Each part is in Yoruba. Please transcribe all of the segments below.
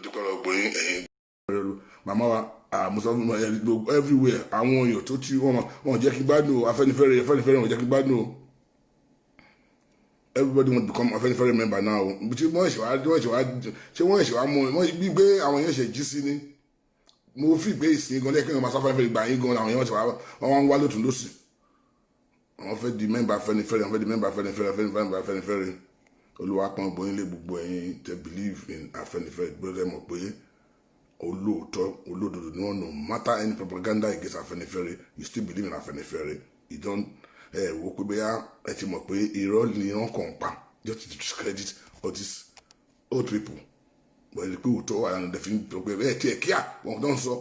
dúpẹ́ lọ́wọ́ gbóyin ẹ̀yin màmá wa àmúṣọ everywhere àwọn èèyàn tó tí wọ́n jẹ́ kí gbádùn Afẹ́nifẹ́re wọ́n jẹ́ kí gbádùn everybody want to become Afẹ́nifẹ́re member now ṣé wọ́n ṣe wá mú gbígbé àwọn èèyàn ṣe jí sí ni mo fi gbé ìsìn gan lẹ́kẹ́ ọmọ Afẹ́nifẹ́re gbà yín gan àwọn èèyàn ti wọ́n wá lótùn lósì wọ́n fẹ́ di member Afẹ́nifẹ́re wọ́n fẹ́ di member Afẹ́nifẹ́re Olúwa pọ́n gbóyin lé gbogbo ẹ̀yin tẹ́ believe in Afẹ́nifẹ́re gbọ́dọ̀ mọ̀ pé olóòótọ́ olódodo ni wọ́n no matter any propaganda against Afẹ́nifẹ́re you still believe in Afẹ́nifẹ́re you don't wo pé bẹ́ẹ̀ ẹ ti mọ̀ pé irọ́ ni wọ́n kàn pa just to discredit all these old people wọ́n rí pé òótọ́ wà lánàá dẹ̀fín pé ẹ ti ẹ̀ kíá wọn tó ń sọ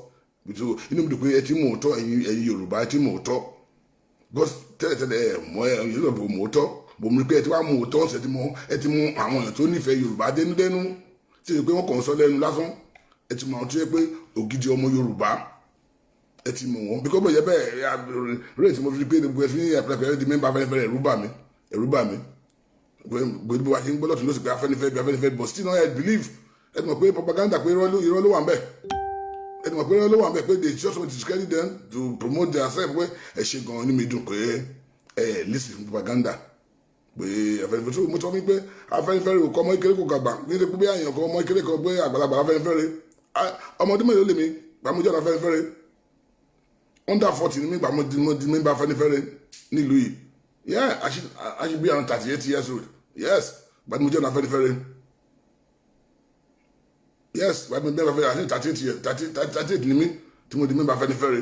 inú mi dùn pé ẹ ti mọ̀ òótọ́ ẹ̀yin Yorùbá ẹ ti mọ̀ òótọ́ because tẹ́lẹ̀tẹ́lẹ̀ ẹ̀ mọ̀ ẹ̀yin Yorùbá mọ̀ òótọ́ bò mí pé ẹ ti wá mọ̀ òótọ́ ẹ ti mọ̀ àwọn èèyàn tó nífẹ̀ẹ́ Yorùbá dénúdénú tí ì pé wọ́n kàn ń sọ lẹ́nu lásán ẹ ti mọ̀ àwọn tó yẹ pé ògidì ọmọ Yorùbá ẹ ti mọ̀ wọn bí kò bọ̀ yẹ bẹ́ẹ̀ rẹ̀ tí mo fi pé gbogbo ẹ fi ní ẹ̀pẹ̀lẹ̀pẹ̀ di mẹ́mbà Afẹ́nifẹ́re ẹ̀rú bà mí gbogbo wa ti ń gbọ́ lọ́tún lóṣù pé Afẹ́nifẹ́re but still not yet believe ẹ ti mọ̀ pé propaganda pé irọ́ ló wà ń bẹ̀ ẹ ti mọ̀ pé irọ́ ló wà ń bẹ̀ pé they just want to discredit them to promote their self pé ẹ ṣe gan-an ní mi dùn pé ẹ listen to propaganda pé Afẹ́nifẹ́re mo sọ fún mi pé Afẹ́nifẹ́re kò kọ́ ọmọ ìkéré kò gàgbà nítorí pé bí àyàn kọ́ ọmọ ìkéré kan pé àgbàlagbà Afẹ́nifẹ́re ọmọdún mélòó lèmi gbàmújọ́ Afẹ́nifẹ́re under 40 ni mi gbàmújọ́ member Afẹ́nifẹ́re nílùú yìí yeah I should be around 38 years old yes gbàmújọ́ Afẹ́nifẹ́re yes gbàmújọ́ Afẹ́nifẹ́re I think 38 ni mi tí mo di member Afẹ́nifẹ́re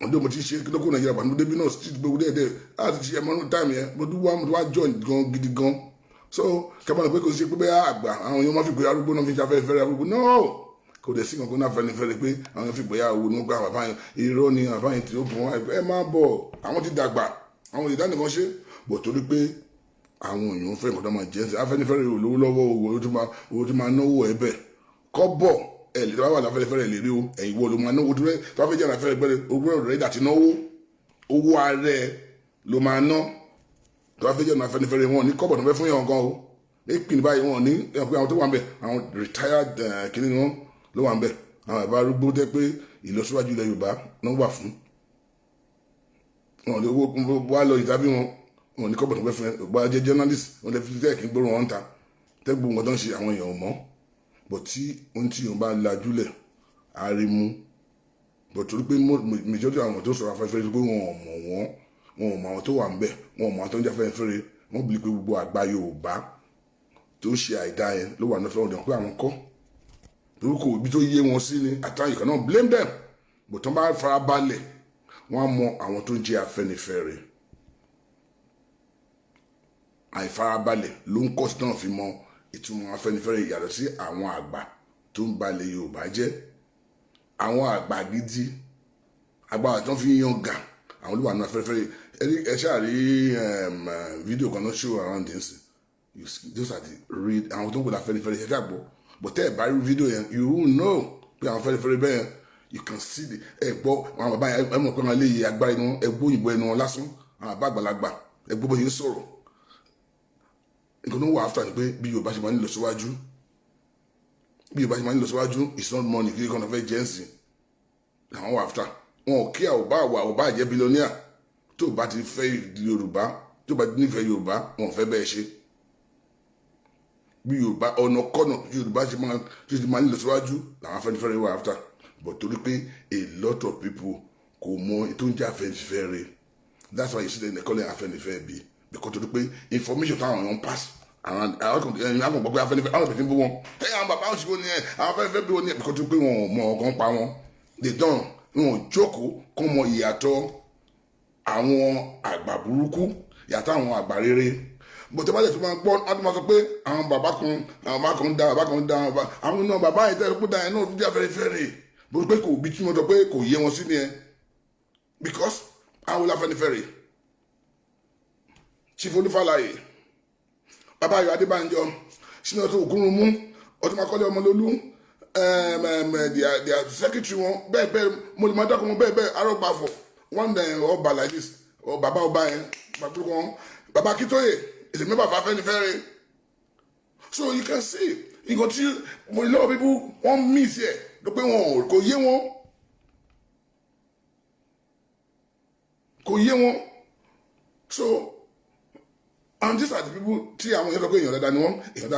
ọdún mo ti ṣe kí lókùn Nàìjíríà pàtó débi náà street gbogbo dẹ́ẹ̀dẹ́ láti ṣe ẹmọ time yẹn mo wá join gan gidi gan so kẹfọ́n pé kò sí pé bẹ́ẹ̀ àgbà àwọn èèyàn máa fi pé arúgbó náà fi ṣe Afẹ́nifẹ́re arúgbó no kò dẹ̀ sí kankan náà Afẹ́nifẹ́re pé àwọn fi pé àwọn ní wọ́n gba àbáyàn irọ́ ni àbáyàn tí ó bọ̀ wọ́n ẹ máa bọ̀ àwọn ti dàgbà àwọn ìdá nìkan ṣe bọ̀ torí pé àwọn èèyàn fẹ́ nǹkan tó máa jẹ́ Afẹ́nifẹ́re olówó lọ́wọ́ owó tó máa náwó ẹ bẹ̀ kọ́ bọ̀ ẹ lè wá wà láfẹ́nifẹ́re lè rí o ẹ̀yin wọ́n ló máa náwó dúró tó bá fẹ́ jẹ́ Afẹ́nifẹ́re owó rẹ̀ dàtí náwó owó ààrẹ ló máa ná tó bá fẹ́ jẹ́ Afẹ́nifẹ́re wọn ní kọ́bọ̀ tó fẹ́ fún yàn gan o ìpín báyìí wọn ní ẹ̀pẹ́ àwọn tó wà ń bẹ̀ àwọn retired kìnìún ni wọn ló wà ń bẹ̀ àwọn àbá arúgbó tẹ́ pé ìlọsíwájú ilẹ̀ Yorùbá náà wà fún wọn lè wá lọ ìtàbí wọn ní kọ́bọ̀ tó fẹ́ fún ẹ gbọ́ ajẹ́ journalist wọn lè fi tẹ́ẹ̀kì gbóró wọn ta tẹ́gbó wọn tó ń ṣe àwọn èèyàn mọ́ bọ̀ tí ohun tí yóò bá lajúlẹ̀ arimu bọ̀ torí pé majority àwọn tó sọ̀rọ̀ Afẹ́nifẹ́re pé wọn ò mọ̀ àwọn tó wà ń bẹ̀ wọn ò mọ̀ àwọn tó ń jẹ́ Afẹ́nifẹ́re wọn bìlí pé gbogbo àgbà Yorùbá tó ṣe àìdá yẹn ló wà lọ́fẹ́ ọ̀dọ̀ pé àwọn kọ́ torí kò ibi tó yé wọn sí ni at times you cannot blame them bọ̀ tó ń bá fara balẹ̀ wọ́n á mọ àwọn tó ń jẹ́ Afẹ́nifẹ́re àìfarabalẹ̀ ló ń kọ́ sí náà fi mọ ìtumọ̀ Afẹ́nifẹ́re yàtọ̀ sí àwọn àgbà tó ń balẹ̀ Yorùbá jẹ́ àwọn àgbà gidi àgbà tó ń fi yan gà àwọn olùwà ní Afẹ́nifẹ́re ẹ ṣáà rí fídíò kan náà show around this those are the real àwọn tó ń gbọ́dọ̀ Afẹ́nifẹ́re ṣe dàgbọ́ but tẹ́ ẹ̀ bá rí fídíò yẹn you will know pé àwọn Afẹ́nifẹ́re bẹ́ẹ̀ you can see the ẹ gbọ́ àwọn bàbá yẹn ẹ mọ̀ pé wọn lè yẹ agbára inú ẹ gbọ́ òyìnbó ẹnu wọn lásán àwọn àbá àgbàlagbà ẹ gbọ́ bó ṣe ń sọ̀rọ̀ nǹkan tó wà áfítà ni pé bí Yorùbá ṣe máa ń lọ síwájú it's not money kí kan fẹ́ jẹ́ ǹsìn làwọn wà áfítà wọn ò kí àwòbá jẹ́ bílíọ̀nìà tó bá ti fẹ́ Yorùbá tó bá ti nífẹ̀ẹ́ Yorùbá wọn ò fẹ́ bẹ́ẹ̀ ṣe bí Yorùbá ọ̀nà kọ́nà Yorùbá ṣe máa ń lọ síwájú làwọn Afẹ́nifẹ́re wà áfítà but torí pé a lot of people kò mọ tó ń jẹ́ Afẹ́nifẹ́re that's why you see them calling Afẹ́nifẹ́re bí because torí pé information táwọn èèyàn pass around àwọn gbọ́ pé Afẹ́nifẹ́re àwọn ìpínlẹ̀ bí wọn àwọn bàbá wọn ṣùgbọ́n ní ẹ àwọn Afẹ́nifẹ́re bí wọn ní ẹ because torí pé wọn ò mọ ọ̀gán pa wọn they don wọn ò jókòó kó mọ ìyàtọ̀ àwọn àgbà burúkú ìyàtọ̀ àwọn àgbà rere bọ̀tẹ́ bá lè tó máa gbọ́ láti máa sọ pé àwọn bàbá kan dá àwọn náà bàbá yìí tẹ́ kó dá ẹ náà fi jẹ́ Afẹ́nifẹ́re bó pé kò bí tí mo sọ pé kò yé wọn sí ni ẹ because àwọn Afẹ́nifẹ́re Chief Olúfàlàyé bàbá Ayọ̀ Adébánjọ Senator Ògúnrúnmú Ọ̀túnmákọ́lé Ọmọlólú their secretary wọn bẹ́ẹ̀ mo lè máa dákọ̀ wọn bẹ́ẹ̀ Arọ́gbàfọ̀ one day ọba like this bàbá ọba yẹn bàbá Akíntóyè is a member of Afẹ́nifẹ́re So you can see, you got to, a lot of people want miss here. Look, kò yé wọn. Kò yé wọn. So, and these are the people tí àwọn èèyàn sọ pé èèyàn dáa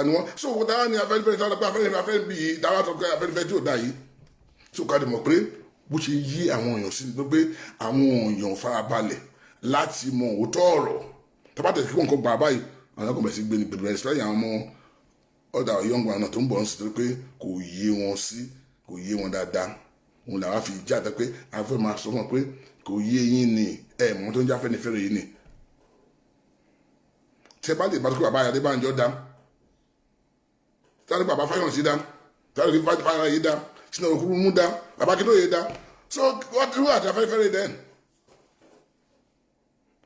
ni wọ́n. So, wọ́n dáa ní afẹ́fẹ́ sọ pé afẹ́fẹ́ bíi dáwà sọ pé afẹ́fẹ́ tí ò dá yìí. So, ká dì mọ̀ pé bó ṣe yí àwọn èèyàn sí pé àwọn èèyàn farabalẹ̀ láti mọ òótọ́ ọ̀rọ̀. Tọ́pátẹ̀ kí wọ́n kọ́ gbà báyìí, àwọn ọkọ̀ bẹ̀rẹ̀ sí gbé ní bẹ̀rẹ̀ especially àwọn ọmọ ọ̀dà young one náà tó ń bọ̀ ń sọ pé kò yé wọn dáadáa. Òun làwọn fi jáde pé afẹ́ máa sọ wọn pé kò yé yín ni mọ́ tó ń jáfẹ́ ní fẹ́rẹ̀ yìí ni. Tẹ bá lè bá tó kí bàbá Adébánjọ dá, tàbí bàbá Fáyọ̀sí dá, tàbí Fáyọ̀sí dá, Sínú Òkúrúmú dá, bàbá Akíntóyè dá. So what do at afẹ́fẹ́rẹ́ then?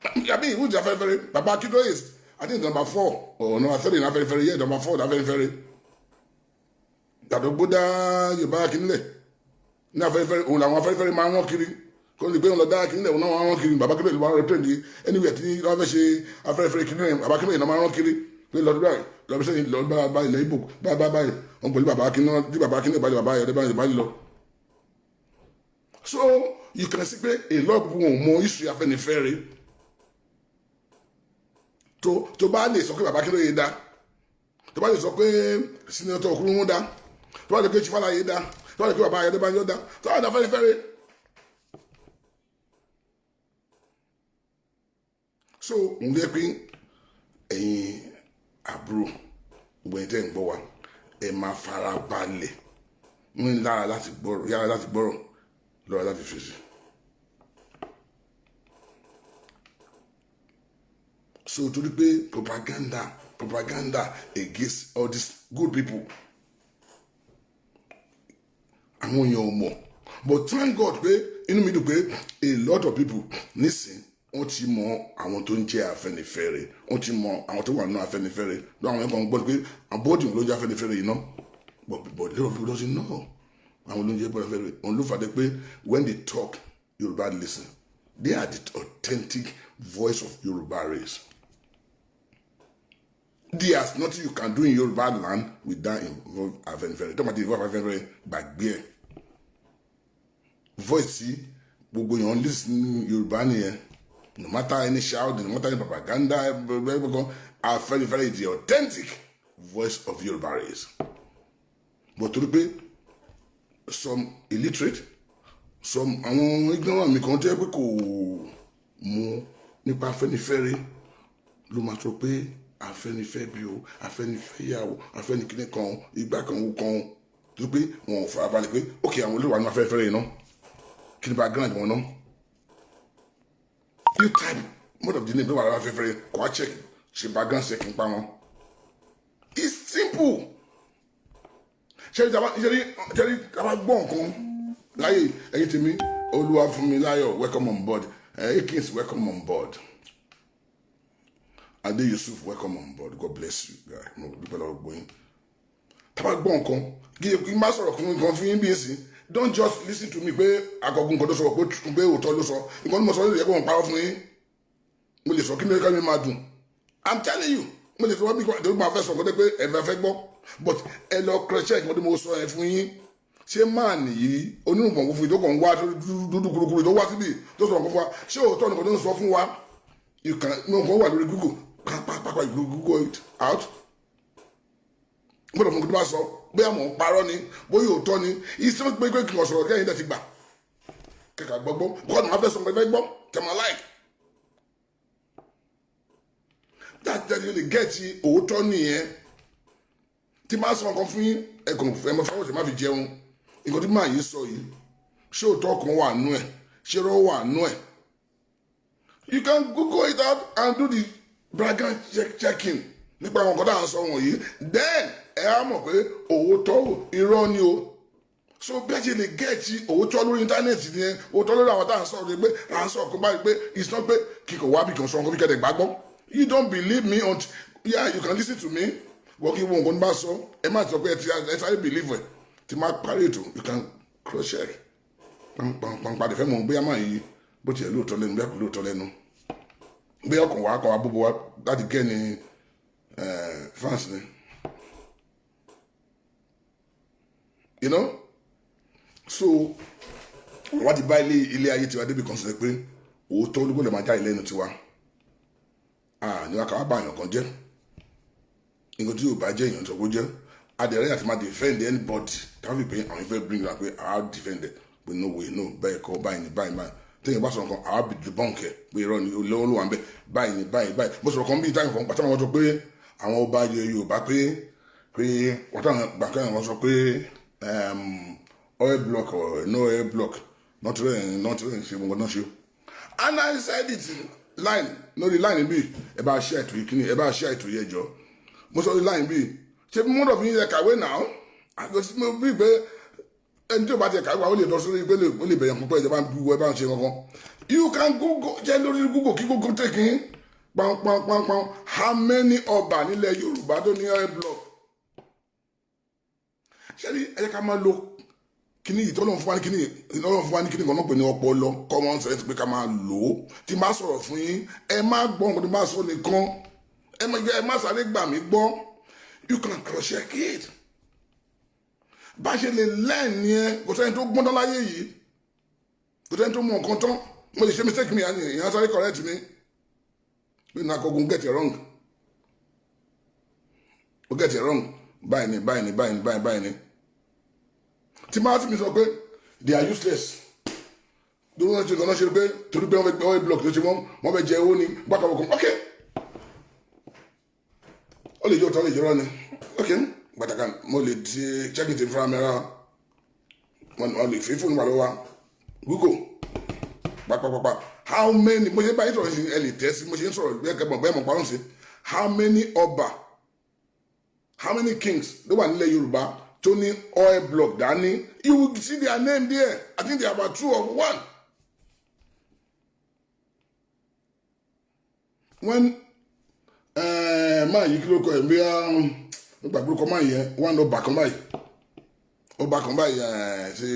I mean, who's afẹ́fẹ́rẹ́? Bàbá Akíntóyè is, I think number 4 or number 3 in afẹ́fẹ́rẹ́, yeah, number 4 in afẹ́fẹ́rẹ́. Dàdógbó dá Yorùbá Akínlẹ̀. Ní afẹ́fẹ́rẹ́, òun làwọn afẹ́fẹ́rẹ́ máa ń rán kiri. Kò ní pé wọn lọ dá Akínlẹ̀, òun náà wọ́n rán kiri. Bàbá Akíntóyè ló máa ń rán kiri. Anywhere tí wọ́n fẹ́ ṣe afẹ́fẹ́rẹ́ kiri náà, bàbá Akíntóyè náà máa ń rán kiri. Pé lọ́dún báyìí, lọ́dún sẹ́yìn lọ́dún bá ilẹ̀ Ìgbò, báyìí. Wọ́n pẹ̀lú bàbá Akíntóyè, tí bàbá Akíntóyè bá yẹ báyìí lọ. So you can see pé a lot of people won't know history Afẹ́nifẹ́re. tó bá lè sọ pé bàbá Akíntóyè dá, tó bá lè sọ pé Senator Òkúrúmú dá, tó bá lè pé Chief Fáláyé dá, tó bá lè pé bàbá Adébánjọ dá, tó bá lè Afẹ́nifẹ́re. So ń gbé pín ẹ̀yin àbúrò gbogbo ẹ̀yin tẹ́ ń gbọ́ wa ẹ máa fara balẹ̀ ń yára láti gbọ́rọ̀ lọ́ra láti fèsì. So torí pé propaganda against all these good people àwọn èèyàn ò mọ̀, but thank God pé inú mi dùn pé a lot of people nísìn wọ́n ti mọ àwọn tó ń jẹ́ Afẹ́nifẹ́re, wọ́n ti mọ àwọn tó wà nínú Afẹ́nifẹ́re lọ́wọ́ àwọn ẹ̀kọ́ gbọ́dọ̀ pé àbọ̀dì ló ń jẹ́ Afẹ́nifẹ́re yìí náà, but a lot of people doesn't know àwọn ló ń jẹ́ Afẹ́nifẹ́re. Òun ló fà dé pé when they talk Yorùbá listen, they are the authentic voice of Yorùbá race. There's nothing you can do in Yoruba land without involve Afẹ́nifẹ́re. Don't matter involve Afẹ́nifẹ́re gbàgbé ẹ̀. Voice sí gbogbo èèyàn listen Yorùbá nìyẹn. No matter any shout, no matter any propaganda, Afẹ́nifẹ́re is the authentic voice of Yoruba race. But torí pé some illiterate, some àwọn ignorant mi kan tẹ́ pé kò mú nípa Afẹ́nifẹ́re ló máa sọ pé Afẹ́nifẹ́ bí o, Afẹ́nifẹ́ yà o, Afẹ́nikíní kan, ìgbà kan ó kan, tó pé wọn ò fara balẹ̀ pé ok àwọn olówó àwọn Afẹ́nifẹ́re yìí náà kí ni background wọn náà. You type most of the name ló wà lára Afẹ́nifẹ́re kò wá check ṣe background checking pa wọn. It's simple. Ṣé ìjọba gbọ́ nǹkan láyé ẹ̀yin tèmi Olúwafúnmiláyọ̀ welcome on board, Akins welcome on board. Ade Yusuf, welcome on board. God bless you, guy. No people are going. Taba gbọ́ nǹkan. Kí n bá sọ̀rọ̀ kan fún yín bí èsì. Don't just listen to me pé àkọ́kùn nǹkan tó sọ pé òótọ́ ló sọ. Nǹkan tí mo sọ lórí ẹ̀kọ́ wọn parọ́ fún yín. Mo lè sọ kí mẹ́ríkà mi máa dùn. I'm telling you. Mo lè sọ wọ́n bí kò máa fẹ́ sọ nǹkan pé ẹ̀fẹ̀ fẹ́ gbọ́. But ẹ lọ cross-check nǹkan tí mo sọ ẹ fún yín. Ṣé máà nìyí onírùngbọ̀n fún ìdókòwò wá dúdú kurukuru tó wá síbi tó sọ̀rọ̀ fún wa? Ṣé òótọ́ nǹkan tó ń sọ fún wa? You can nǹkan wà lórí Google. Papa, you Google it out. Gbọ́dọ̀ fún kí ló bá sọ bóyá mò ń parọ́ ni bóyá òótọ́ ni ìṣe pé kí wọ́n sọ̀rọ̀ kẹ́yìn dẹ̀ ti gbà kẹ́kà gbọ́gbọ́ bọ́ọ̀dù máa fẹ́ sọ pé fẹ́ gbọ́ tẹ̀mọ̀ like. That really get òótọ́ nìyẹn. Tí máa sọ nǹkan fún yín ẹ̀kọ́ ẹ̀mọ́ fọwọ́ tẹ̀ máa fi jẹun nǹkan tí máa yín sọ yìí ṣé òótọ́ kan wà nú ẹ̀ ṣé rọ́ wà nú ẹ̀. You can Google it out and do the background checking nípa àwọn nǹkan tá à ń sọ wọ̀nyí, then ẹ á mọ̀ pé òótọ́ irọ́ ni o. So bí a ṣe lè gẹ̀ẹ́tì òótọ́ lórí íńtánẹ́ẹ̀tì ni òótọ́ lórí àwọn tá à ń sọ̀rọ̀ pé à ń sọ̀rọ̀ kó báyìí pé it's not pé kíkọ̀ wá bí kan sọ nǹkan bí kẹ́tẹ̀ gbàgbọ́. You don't believe me until yeah you can listen to me wọ́n kí wọ́n nǹkan bá sọ ẹ má sọ pé ẹ sáré believe ẹ̀ tí má parí ètò you can cross check pàǹpàǹpàdé fẹ́ mọ̀ bóyá máa yí bó tiẹ̀ lóòótọ́ lẹ́nu bóyá kò lóòótọ́ lẹ́nu bóyá ọkàn wà bóbó wa láti gẹ́ ni fans ni you know. So wọ́n ti bá ilé ayé tiwa débi kan sọ pé òótọ́ olúgbò lè máa já ilé ẹnu tiwa ní wàá káwá bá àyàn kan jẹ́ nǹkan tí yóò bá jẹ́ èèyàn tó kó jẹ́ adẹ̀rẹ́ àti máa defend anybody táwọn fi pé àwọn ìfẹ́ bring la pé àá defend ẹ̀ pé no way no bẹ́ẹ̀ kọ́ báyìí ní báyìí báyìí téèyàn bá sọ̀rọ̀ kan àá bì debunk ẹ̀ pé irọ́ ni olówó ló wà ń bẹ̀ báyìí ní báyìí báyìí mo sọ̀rọ̀ kan bí táyà kan pàtàkì wọn sọ pé àwọn ọba Yorùbá pé wọ́n táwọn gbàgbọ́ wọn sọ pé oil block or no oil block not really ṣe gbogbo náà ṣe and I said it line no the line bí ẹ bá ṣe ètò ìkíni ẹ bá ṣe ètò yẹ jọ mo sọ the line bí ṣe mo dọ̀ fi yẹ kàwé náà àgbẹ̀sí mo bí pé ẹni tí o bá ti kàwé ó lè lọ sórí pé ó lè bẹ̀rẹ̀ púpọ̀ ìjọba ń bí wọ ẹ bá ń ṣe kankan you can Google jẹ́ lórí Google kí Google tẹ̀kín pam how many ọba nílẹ̀ Yorùbá tó ní oil block ṣé ní ẹ ká máa lo kíní yìí tọ́lọ́run fún wa ní kíní kan náà pè ní ọpọlọ common sense pé ká máa lò ó tí máa sọ̀rọ̀ fún yín ẹ má gbọ́ nǹkan tí máa sọ nìkan ẹ má sáré gbà mí gbọ́ you can cross check it bá ṣe lè lẹ́ẹ̀ni ẹ kò sẹ́ni tó gbọ́n tán láyé yìí kò sẹ́ni tó mọ nǹkan tán mo lè ṣe mistake mi àní ìyẹn sáré correct mi pé náà kọ́gun get it wrong o get it wrong báyìí ni tí máa ti mi sọ pé they are useless lórí wọn ti lọ́nà ṣe pé torí pé wọ́n fẹ́ gbé oil block tó ṣe wọ́n fẹ́ jẹ owó ní gbàkàwọ̀kan ok ó lè jẹ́ òtọ́ lè jẹ́ rọ́ ni ok gbàtàkà mo lè ti check it fúnra mẹ́ra wọ́n lè fi fóònù wà lọ́wọ́ Google pàpàpàpà how many mo ṣe báyìí sọ̀rọ̀ ẹ lè tẹ́ sí mo ṣe ń sọ̀rọ̀ bẹ́ẹ̀ mọ̀ parọ́ sí how many ọba how many kings ló wà nílẹ̀ Yorùbá tó ní oil block dání you will see their name there I think they are about 2 or 1 when máa yí kí ló kọ ẹ̀ bí gbàgbọ́ máa yẹ wọ́n lọ ọba kan báyìí ṣe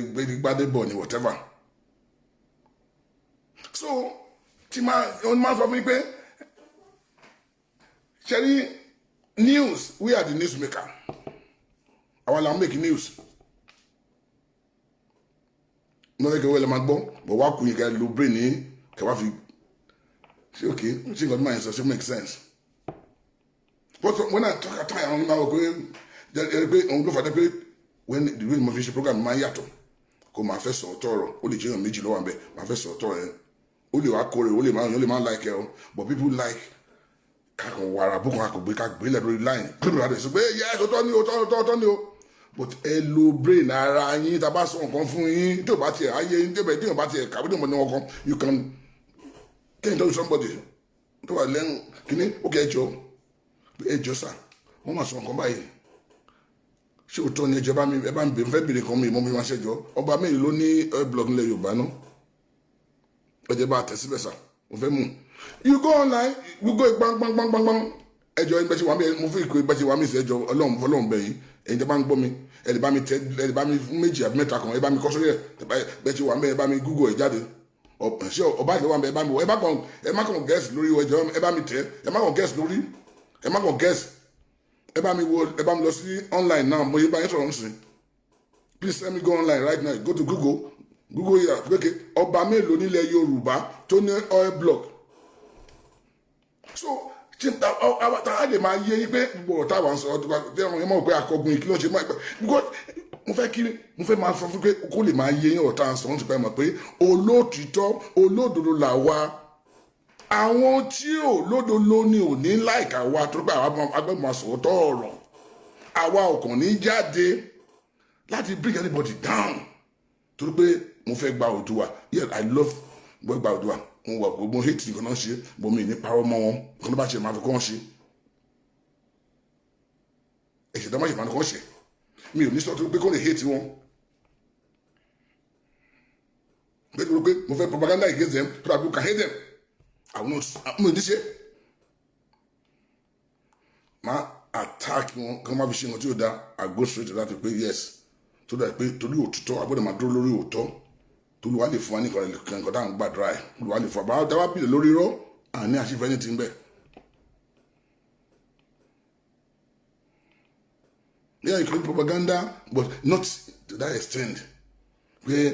gbadé bọ̀ ni whatever so tí wọ́n máa sọ fún mi pé ṣẹ́rí news we are the newsmaker àwọn làwọn make news mo fẹ́ kí wọ́n lè máa gbọ́ but wá kú yìí ká lo brain ní kẹwàá fi ṣe okay ṣe nǹkan tó máa ń sọ ṣe make sense but when I talk at time àwọn ọmọ àwọn pé òun ló fàdé pé when the way mo fi ṣe program máa ń yàtọ̀ kó máa fẹ́ sọ ọ̀tọ̀ ọ̀rọ̀ ó lè jẹ́ èèyàn méjì lọ́wọ́ àbẹ̀ máa fẹ́ sọ ọ̀tọ̀ ẹ̀ ó lè wá kórè ó lè máa like ẹ o but people like kakọ̀ wàrà bókan akọ̀gbé kagbé lẹ̀ lórí line people are sọ pé yes ọ̀tọ̀ ni o but ẹ lo brain ara yín tá a bá sọ nǹkan fún yín tí o bá tiẹ̀ ayé yín tí o bá tiẹ̀ kàwé tí o mọ̀ ní wọn kan you can tell to somebody tó wà lẹ́nu kíní ó kẹ́ ẹjọ́ sà wọ́n máa sọ nǹkan báyìí ṣé o tọ́ ni ẹjọ́ ẹ bá mi bèrè fẹ́ bèrè kan mi ìmọ̀ mi máa ṣẹjọ́ ọba mẹ́rin ló ní oil block nílẹ̀ Yorùbá náà ọjọ́ bá tẹ̀ síbẹ̀ sà mo fẹ́ mú you go online you go gbangbangbangbangbang ẹjọ́ ẹgbẹ́ ṣe wà mí mo fi ìkó ẹgbẹ́ ṣe wà mí sí ẹjọ́ Ọlọ́run bẹ̀yìn ẹ̀yin tẹ́ bá ń gbọ́ mi ẹ lè bá mi fún méjì àbí mẹ́ta kan ẹ bá mi kọ́ sórí ẹ̀ bẹ́ẹ̀ ṣe wà mí ẹ bá mi Google ẹ̀ jáde ṣé ọba ìlú wà mí ẹ bá mi wọ ẹ má kàn gẹ́ẹ̀sì lórí ẹjọ́ ẹ bá mi tẹ̀ ẹ má kàn gẹ́ẹ̀sì lórí ẹ má kàn gẹ́ẹ̀sì ẹ bá mi lọ sí online now mo yẹ bá yín sọ̀rọ̀ nsìn please let me go online right now go to Google here pé ọba mélòó nílẹ̀ Yorùbá tó ní oil block so a lè máa yé yín pé gbogbo táwa ń sọ ọdún yẹn mọ̀ pé akọgun yìí kí ló ṣe máa mo fẹ́ máa sọ fún pé kó lè máa yé yín ọ̀tá sọ wọ́n ti pẹ́ mọ̀ pé olóòtítọ́ olódodo là wa àwọn tí ò lódodo ni ò ní láìka wa torí pé àwa agbẹ́mọ̀ sọ̀tọ̀ ọ̀rọ̀ àwa ọkàn ní jáde láti bring anybody down torí pé mo fẹ́ gba Oòduà yes I love gba Oòduà mo wà gbogbo hate nǹkan náà ṣe bó mi ní parọ́ mọ́ wọn kí wọ́n bá ṣe máa fi kọ́ wọn ṣe ẹ̀ṣẹ̀ tó máa ṣe máa fi kọ́ wọn ṣe mi ò ní sọ tó pé kó lè hate wọn pé mo fẹ́ propaganda against them so that people can hate them àwọn náà mo ní ṣe máa attack wọn kí wọ́n má fi ṣe wọn tí ó da I go straight to that pé yes tó dà pé torí òtítọ́ agbọ́dọ̀ máa dúró lórí òótọ́ tolúwa lè fún wa ní nǹkan tá à ń gbàdúrà ẹ̀ olúwa lè fún wa bá dáwà bìlẹ̀ lórí irọ́ àní àṣìfẹ́ ní ti ń bẹ̀ Yeah, you create propaganda, but not to that extent. Where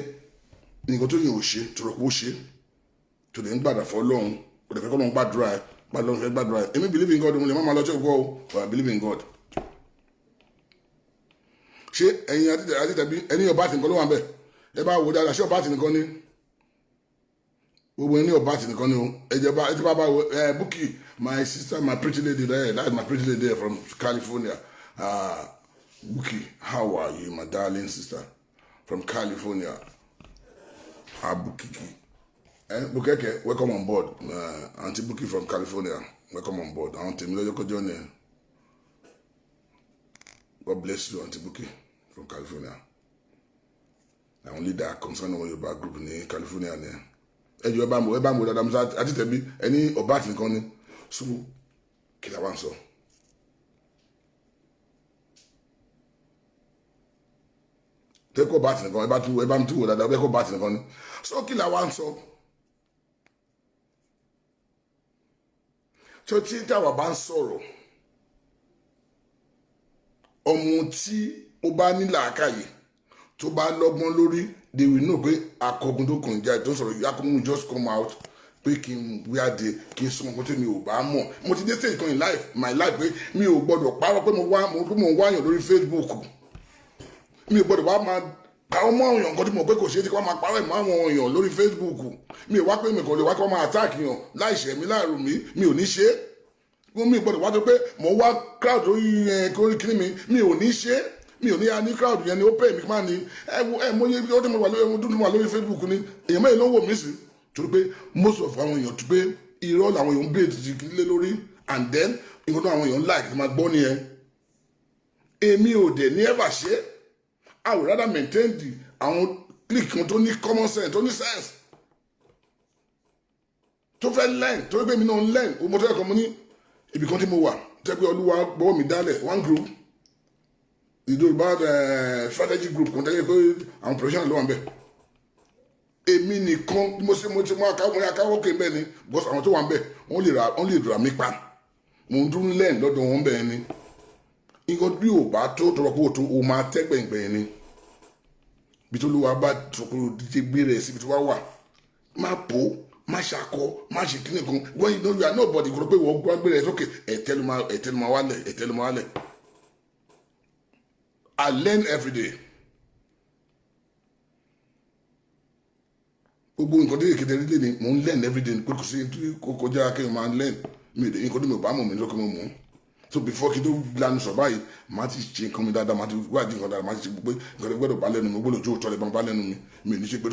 nǹkan tó yẹn ò ṣe tó rọ̀ pé ó ṣe tó lè ń gbàdà fọ́ lọ́hùn kò lè fẹ́ kọ́ lọ́hùn gbàdúrà ẹ̀ gbàdúrà fẹ́ gbàdúrà ẹ̀ èmi believe in God mo lè má máa lọ́jọ́ ìgbọ́ o but I believe in God. ṣé ẹ̀yin àtìtẹ̀bí ẹni ọba àti nǹkan ló wà ń bẹ̀ ẹ bá wo dáadáa ṣé ọba àti nǹkan ni gbogbo ẹni ọba àti nǹkan ni o ẹ ti bá wo Bukky my sister my pretty lady there that's my pretty lady there from California Bukky how are you my darling sister from California. Bukky. Bukky, welcome on board. Auntie Bukky from California, welcome on board. Auntie Milojoko Johnny. God bless you, Auntie Bukky from California. I only that concern on your back group in California. And you about that I'm at it any or bat in Connie. So, kill a one so. Take a bat in the about two that I'll go bat in the Connie. So, kill a one so. So, tí táwa bá ń sọ̀rọ̀ ọmọ tí ó bá ní làákàyè tó bá lọ́gbọ́n lórí they will know pé akọgun tó kàn jáde tó sọ̀rọ̀ akọgun just come out pé kí n wíwá de kí n sọ ọmọ tí mi ò bá mọ̀ mo ti dé stage kan in my life pé mi ò gbọ́dọ̀ parọ́ pé mo wáyàn lórí Facebook mi ò gbọ́dọ̀ wá máa àwọn ọmọ èèyàn kan tí mo pé kò ṣe é tí wọ́n máa parọ́ ìmọ̀ àwọn èèyàn lórí Facebook mi ò wá pé mi kò lè wá kí wọ́n máa attack yàn láìṣẹ̀ mi láàrú mi ò ní ṣe é mi gbọ́dọ̀ wá tó pé mo wá crowd lórí kíní mi ò ní ṣe é mi ò ní a ní crowd yẹn ni ó pè mí máa ní mo yẹ ọdún mo wà lórí Facebook ni èèyàn mẹ́rin ló ń wò mí sí torí pé most of àwọn èèyàn tó pé irọ́ làwọn èèyàn ń bèèrè ti lé lórí and then nǹkan tó àwọn èèyàn like ti máa gbọ́ nìyẹn èmi ò dẹ̀ ní ever ṣe é. I would rather maintain the àwọn click kan tó ní common sense tó ní sense tó fẹ́ learn tó gbé mi náà learn o mo tẹ́ ẹ̀kọ́ mo ní ibì kan tí mo wà tẹ́ pé olúwa gbọ́wọ́ mi dálẹ̀ one group ìdòrùbá strategy group kan tẹ́lẹ̀ pé àwọn professional ló wà ń bẹ̀ èmi nìkan mo akáwọ́ kè ń bẹ̀ ni because àwọn tó wà ń bẹ̀ wọ́n lè rà mí pa mo ń dún learn lọ́dọ̀ wọn bẹ̀ ni nǹkan bí ò bá tó tọrọ pé òtún o máa tẹ́gbẹ̀ngbẹ̀ ni bí tó lówó bá tọkùrò díje gbé rẹ̀ síbi tó wá wà má pò má ṣàkọ má ṣe kíni kan when you know you are nobody kò rò pé wọ́n gbọ́ gbé rẹ̀ sókè ẹ̀tẹ́lùmọ́ wálẹ̀ I learn every day gbogbo nǹkan tó yẹ kéde nílé ni mò ń learn every day pé kò sí kọjá kéèyàn máa learn mi ò nǹkan tó mi ò bá mọ̀ mi lókè mọ̀ mọ́ so before kí tó lanu sọ báyìí màá ti ṣe nǹkan mi dáadáa màá ti wádìí nǹkan dáadáa màá ti ṣe pé nǹkan gbọ́dọ̀ bá lẹ́nu mi gbọ́dọ̀ jó òtọ́ lẹ́gbọ́n bá lẹ́nu mi ò ní ṣe pé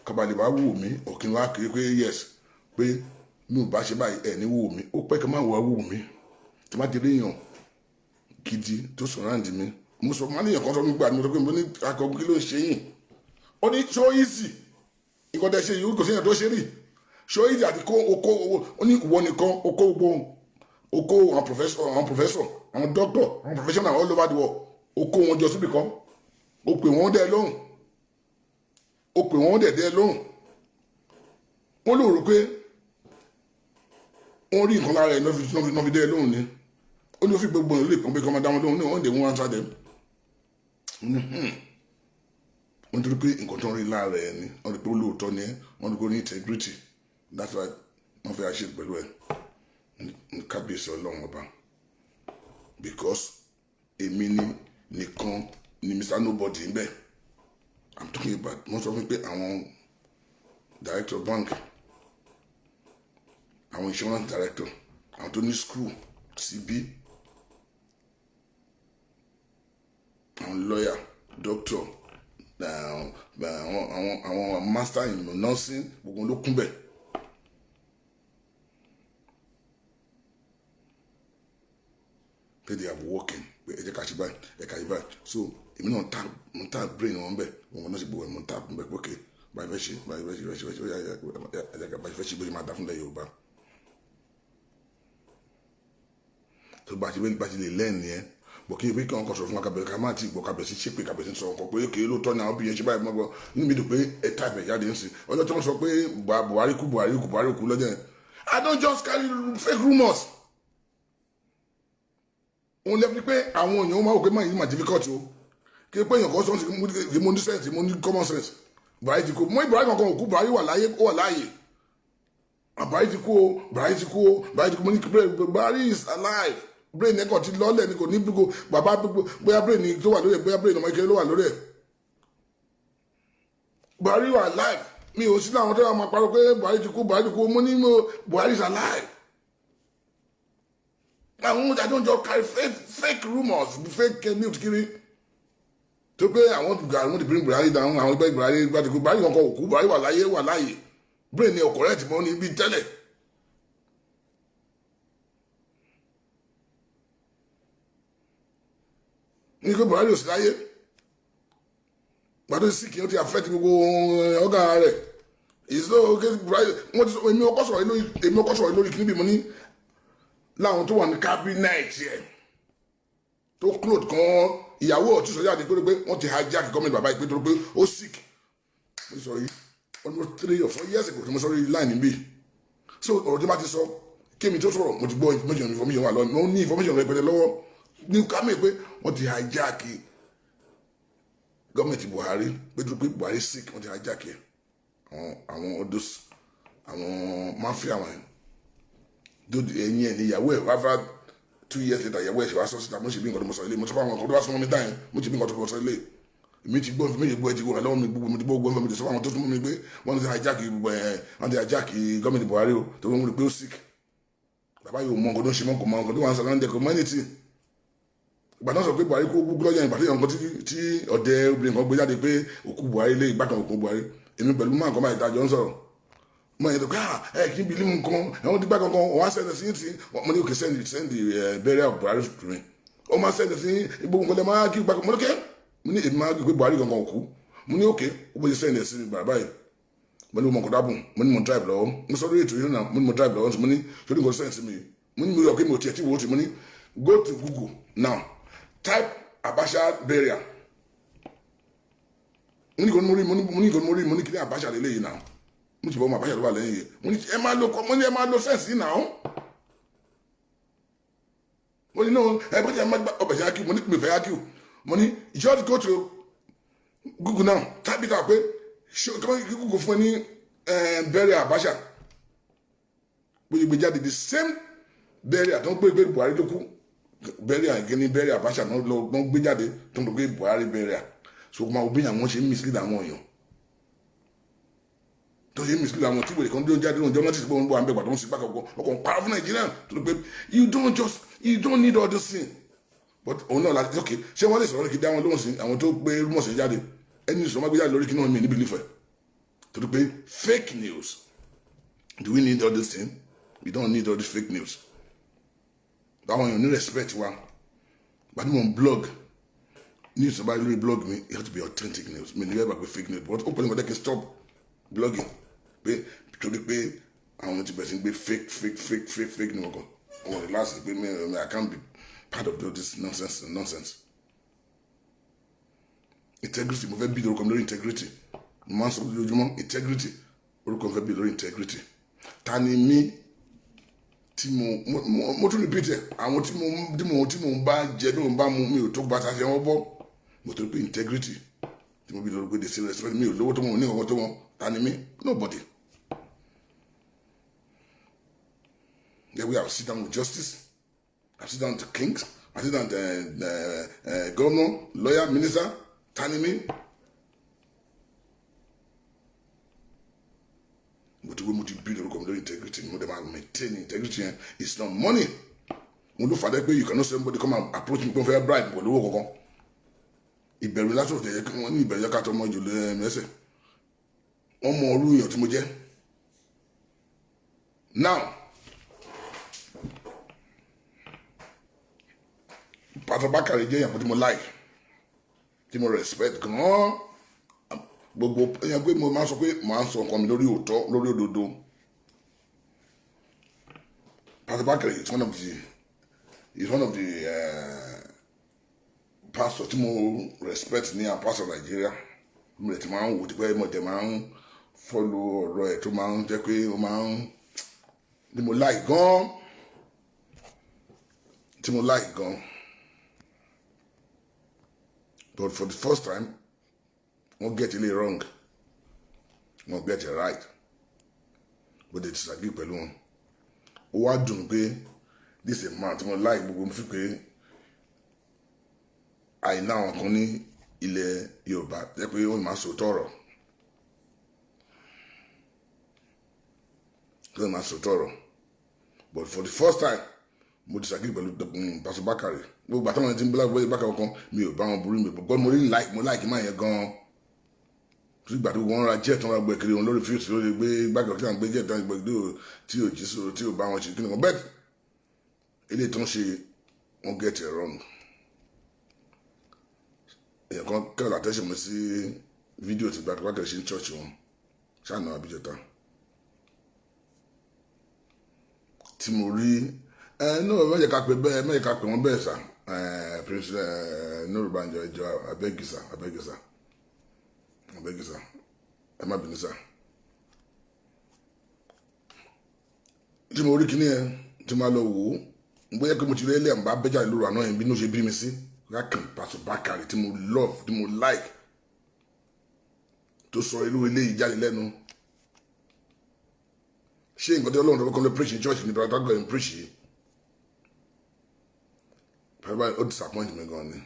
kabalẹ̀ bá wù mí ọ̀kìn wá kiri pé yes pé mi ò bá ṣe báyìí ẹ̀ ní wù mí ó pẹ́ kí n má wù mí tí má ti rí èèyàn gidi tó surround mi mo sọ máa níyàn kan sọ mi gbà mo sọ pé mo ní akọgun kí ló ń ṣe yìn ó ní so easy nǹkan tẹ ṣe yìí kò sí èèyàn tó ṣe rí so easy àti kó okó ó ní ìwọ nìkan okó gbogbo oko àwọn professor àwọn doctor àwọn professional all over the world oko wọn jọ síbi kan o pè wọ́n dẹ́ lóhùn wọ́n lò rò pé wọ́n rí nǹkan lára ẹ̀ náà fi dẹ́ lóhùn ni ó ní ó fi gbogbo ìlú ìpín pé kí wọ́n máa dá wọn lóhùn ní wọ́n dé wọ́n answer them wọ́n torí pé nǹkan tó ń rí lára ẹ̀ ni wọ́n rí pé ó lóòótọ́ ni ẹ́ wọ́n rí pé ó ní integrity that's why wọ́n fẹ́ ṣe pẹ̀lú ẹ̀ ní kábíyèsí ọlọ́run ọba because èmi nìkan ni Mr. Nobody ń bẹ I'm talking about wọ́n sọ fún mi pé àwọn director bank àwọn insurance director àwọn tó ní school CB àwọn lawyer doctor àwọn master in nursing gbogbo ló kún bẹ́ẹ̀. They are working ẹ jẹ́ ká ṣe báyìí ẹ ká ṣe báyìí so èmi náà mo ta brain wọn bẹ wọn náà ṣe gbowó mo ta bẹ pé báyìí fẹ́ ṣe báyìí fẹ́ ṣe bóyá máa dá fúnlẹ̀ Yorùbá tó bá ti lè lẹ́ẹ̀ni ẹ bọ̀ kí ebi kí wọn kọ sọ fún wa kábẹ̀rẹ̀ ká má ti gbọ́ kábẹ̀rẹ̀ sí ṣépè kábẹ̀rẹ̀ sí sọ ọkọ̀ pé kí ló tọ́ ní àwọn obìnrin ṣe báyìí mọ́gbọ́ nínú mi dùn pé ẹ ta ìbẹ̀ jáde ń sìn ọjọ́ tí wọ́n sọ pé Buhari kú lọ́jọ́ yẹn I don't just carry fake rumours. òun lẹ́bi pé àwọn èèyàn máa wò pé máa yí mà difficult o kí pé èèyàn kan sọ sí mo ní sense mo ní common sense Buhari ti kú mọ́ Buhari kankan òkú Buhari wà láàyè Buhari ti kú o Buhari ti kú o Buhari ti kú mo ní Buhari is alive brain ẹ̀kọ́ ti lọ́lẹ̀ ni kò ní gbogbo bàbá bóyá brain tó wà lórí ẹ̀ bóyá brain ọmọ ìkéré ló wà lórí ẹ̀ Buhari wà alive mi ò sí láwọn tó wà máa parọ́ pé Buhari ti kú mo ní Buhari is alive. Àwọn I don't just carry fake rumors fake news kiri tó pé àwọn ti bring Buhari down àwọn ẹgbẹ́ Buhari gbàdúgbò Buhari kankan òkú Buhari wà láyé brain ni ọkọ̀ rẹ̀ ti mọ́ ní ibi tẹ́lẹ̀. ní pé Buhari ò sí láyé gbàdúgbò sí kí ó ti affect gbogbo ọ̀gá rẹ̀ ìṣòro Buhari wọ́n ti sọ èmi ọkọ̀ sọ̀rọ̀ lórí kí níbi mo ní láwọn tó wà ní kábínẹ̀tì ẹ̀ tó clothe kan ìyàwó ọ̀tún sọ jáde pé wọ́n ti hijack gọ́ọ̀mẹ̀ntì bàbá ìpè tó pé ó sick mo sọ yìí almost 3 or 4 years ago tí mo sọ rí line níbí so ọ̀rọ̀ tí wọ́n ti sọ kémi tó sọ̀rọ̀ mo ti gbọ́ information wà lọ́wọ́ mo ní information rẹpẹtẹ lọ́wọ́ ní kámi pé wọ́n ti hijack gọ́ọ̀mẹ̀ntì Buhari pé tó pé Buhari sick wọ́n ti hijack ẹ̀ àwọn ọdún àwọn mafia wọn ẹ̀yìn ẹ̀ ní ìyàwó ẹ̀ wáfà 2 years later ìyàwó ẹ̀ ṣe wá sọ síta mo ṣe bí nǹkan tó mo sọ ilé mo sọ fún àwọn ọkọ̀ tó wá súnmọ́ mi dáhìn mo ṣe bí nǹkan tó mo sọ ilé èmi ti gbọ́ méjì gbọ́ ẹ ti gbọ́ lọ́wọ́ mi gbogbo mo ti gbọ́ gbọ́ mi ti sọ fún àwọn tó súnmọ́ mi pé wọ́n ti hijack gọ́ọ̀mẹ̀ntì Buhari o tó wọ́n rí pé ó sick bàbá yóò mọ nǹkan tó ń ṣe mọ́ kò mọ nǹkan tó wà ń sọ lọ́ndẹ̀ community ìgbà náà sọ pé Buhari kó gbogbo lọ́jà ìgbà tí ọ̀dẹ obìnrin kan gbé jáde pé òkú Buhari lé ìgbà kan òkú Buhari èmi pẹ̀lú máa nǹkan máa ìtajọ́ ń sọ̀rọ̀ mo yẹ pé kí n bí limu nǹkan ẹ̀wọ̀n ti gbá kankan wọ́n á sẹ́ndẹ̀ sí ti mo ní òkè sẹ́ndì burial of Buhari to me ó máa sẹ́ndẹ̀ sí gbogbo nǹkan lẹ́ máa kí gbá kankan mo ní kẹ́ mo ní èmi máa gbé pé Buhari kankan òkú mo ní òkè ó bó ṣe sẹ́ndẹ̀ sí bàbá yìí mo ní mo kọ̀ dábùn mo ní mo drive lọ́wọ́ mo sọ lórí ètò yìí náà mo ní mo drive lọ́wọ́ mo ní sórí nǹkan sẹ́ndẹ̀ sí mi mo ní mo yọ pé mo tiẹ̀ tí wo ti mo ní go to Google now type Abacha burial mo ní kí ní Abacha lélẹ́yìí náà mo ti bọ́ ọmọ Abacha ló wà lẹ́yìn yìí mo ní ẹ máa lo sẹ́ǹsì náà mo ní náà ẹ bá ti ọbẹ̀ sí akíw mo ní pèfẹ́ akíw mo ní just go to Google now type it out pé Google fún ẹ ní burial Abacha bóyá gbé jáde the same burial tó ń pè Buhari ló kú burial gẹ́ni burial Abacha náà gbé jáde tó ń pè Buhari burial so kò máa bí àwọn ṣe ń mislead àwọn èèyàn tó ṣe mislead àwọn tí wèrè kan bí ó jáde lóun jọmọtì sípò ń bọ àbẹ̀gbà tó ń sípà kankan ọkàn para fún Nàìjíríà tó ló pé you don't need all this thing but òun náà láti ok ṣé wọ́n lè sọ̀rọ̀ kí dá wọn lóhùn sí àwọn tó gbé rumors jáde ẹni sọ ma gbé jáde lórí kí náà mi níbi ìlífẹ̀ tó ló pé fake news do we need all this thing we don't need all this fake news àwọn èèyàn ní respect wa gbàdúrà mọ̀ blog news about lórí blog mi it has to be authentic news mi ní yẹ́n bá pé fake news but ó pẹ̀lú ìmọ̀tẹ́kì stop blogging pé torí pé àwọn ti bẹ̀rẹ̀ sí gbé fake news kan wọn rí láti pé I can't be part of all this nonsense integrity mo fẹ́ bí orúkọ mi lórí integrity mo máa ń sọ lójoojúmọ́ integrity orúkọ mi fẹ́ bí lórí integrity ta ni mí tí mo tún repeat ẹ àwọn tí mo bá jẹ tí mo bá mu mi ò tó gbàtà ṣe wọn bọ mo tó pé integrity tí mo bí lórí pé they say respect mi ò lówó tó wọn ní ọkọ tó wọn ta ni mí nobody. Then we have sit down with justice, I sit down to kings, I sit down to governor, lawyer, minister, ta ni mí. Mo ti build orúkọ mi lórí integrity mo dey ma maintain integrity yẹn it's not money mo ló fàdé pé you cannot say somebody come and approach me pé wọ́n fẹ́ bribe pẹ̀lú owó kankan ìbẹ̀rù lásán òtẹ̀ yẹ kí wọ́n ní ìbẹ̀rù yẹ ká tó ọmọ jùlọ ẹsẹ̀ wọ́n mọ orú èèyàn tí mo jẹ́ now Pastor Bakare jẹ́ èèyàn tí mo like tí mo respect gan-an gbogbo ẹyàn pé mo máa sọ pé màá sọ nǹkan mi lórí òótọ́ lórí òdodo Pastor Bakare is one of the pastor tí mo respect ní apastor Nigeria mo lè ti máa ń wò tipẹ́ mo tẹ̀ máa ń follow ọ̀rọ̀ ẹ̀ tó máa ń jẹ́ pé ó máa ń tí mo like gan but for the first time wọ́n get it wrong wọ́n get it right but they disagree pẹ̀lú wọn ó wá dùn pé this is a man tí mo like gbogbo mo fi pé àìná àwọn kan ní ilẹ̀ Yorùbá jẹ́ pé ó máa sọ tọ̀rọ̀ but for the first time mo disagree pẹ̀lú Pastor Bakare gbogbo àtàwọn ẹni tí ń bọ́lá bákàrẹ̀ kan mi ò bá wọn burú mi but mo really like máa yẹn gan-an tí ìgbà tó wọ́n ra jet wọn gbẹ kiri wọn lórí fíìsì lórí gbé gbàgbọ́ tí wọ́n gbé jet wọn gbẹ tí ò jí sóò tí ò bá wọn ṣe kí ni wọn bẹ́ẹ̀ ilé tó ń ṣe wọn get it wrong èèyàn kan kẹ́rọ̀ àtẹ́sẹ̀ mi sí fídíò tí gbàgbọ́ Bakare ṣe ń church wọn ṣáà Abíjọta tí mo rí náà mẹ́jẹ̀ ká pè wọ́n bẹ́ẹ̀ sà Prince Nurbanjo ẹjọ́ abẹ́gìsà ẹ má bínú sà tí mo rí kíní ẹ tí mo lọ wò ó bóyá pé mo ti rí ẹlẹ́yà ń bá bẹ́jà lóru àná yẹn bí inú ṣe bí mi sí lákàn Pastor Bakare tí mo love tí mo like tó sọ irú eléyìí jáde lẹ́nu ṣé nǹkan tí Ọlọ́run tó kọ́ ló preach in church ní brother God ń preach yìí pẹ̀lú ó disappoint mi gan ni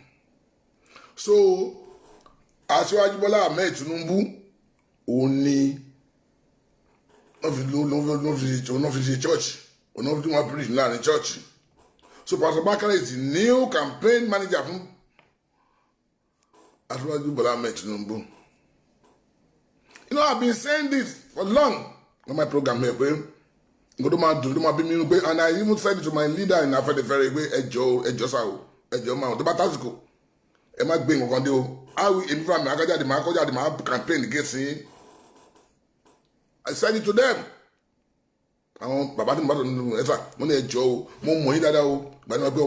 so Aṣíwájú Bọ́lá Ahmed Tinubu òun ni wọ́n fi ṣe church òun fi wọ́n preach láàrin church so Pastor Bakare is the new campaign manager fún Aṣíwájú Bọ́lá Ahmed Tinubu. You know, I've been saying this for long on my program here, pé nǹkan tó máa dùn tó máa bí mi nínú pé and I even said it to my leader in Afẹ́nifẹ́re pé ẹjọ́ sá o ẹjọ́ máa tó bá tásìkò ẹ má gbé nǹkan dé o àwọn èmi fúnra mi akọ́jáde máa campaign against yín I said it to them àwọn bàbá tí mo bá tọ̀ nínú ẹ̀fà mo ní ẹjọ́ o mo mọ̀ yín dáadáa o gbani wọn pé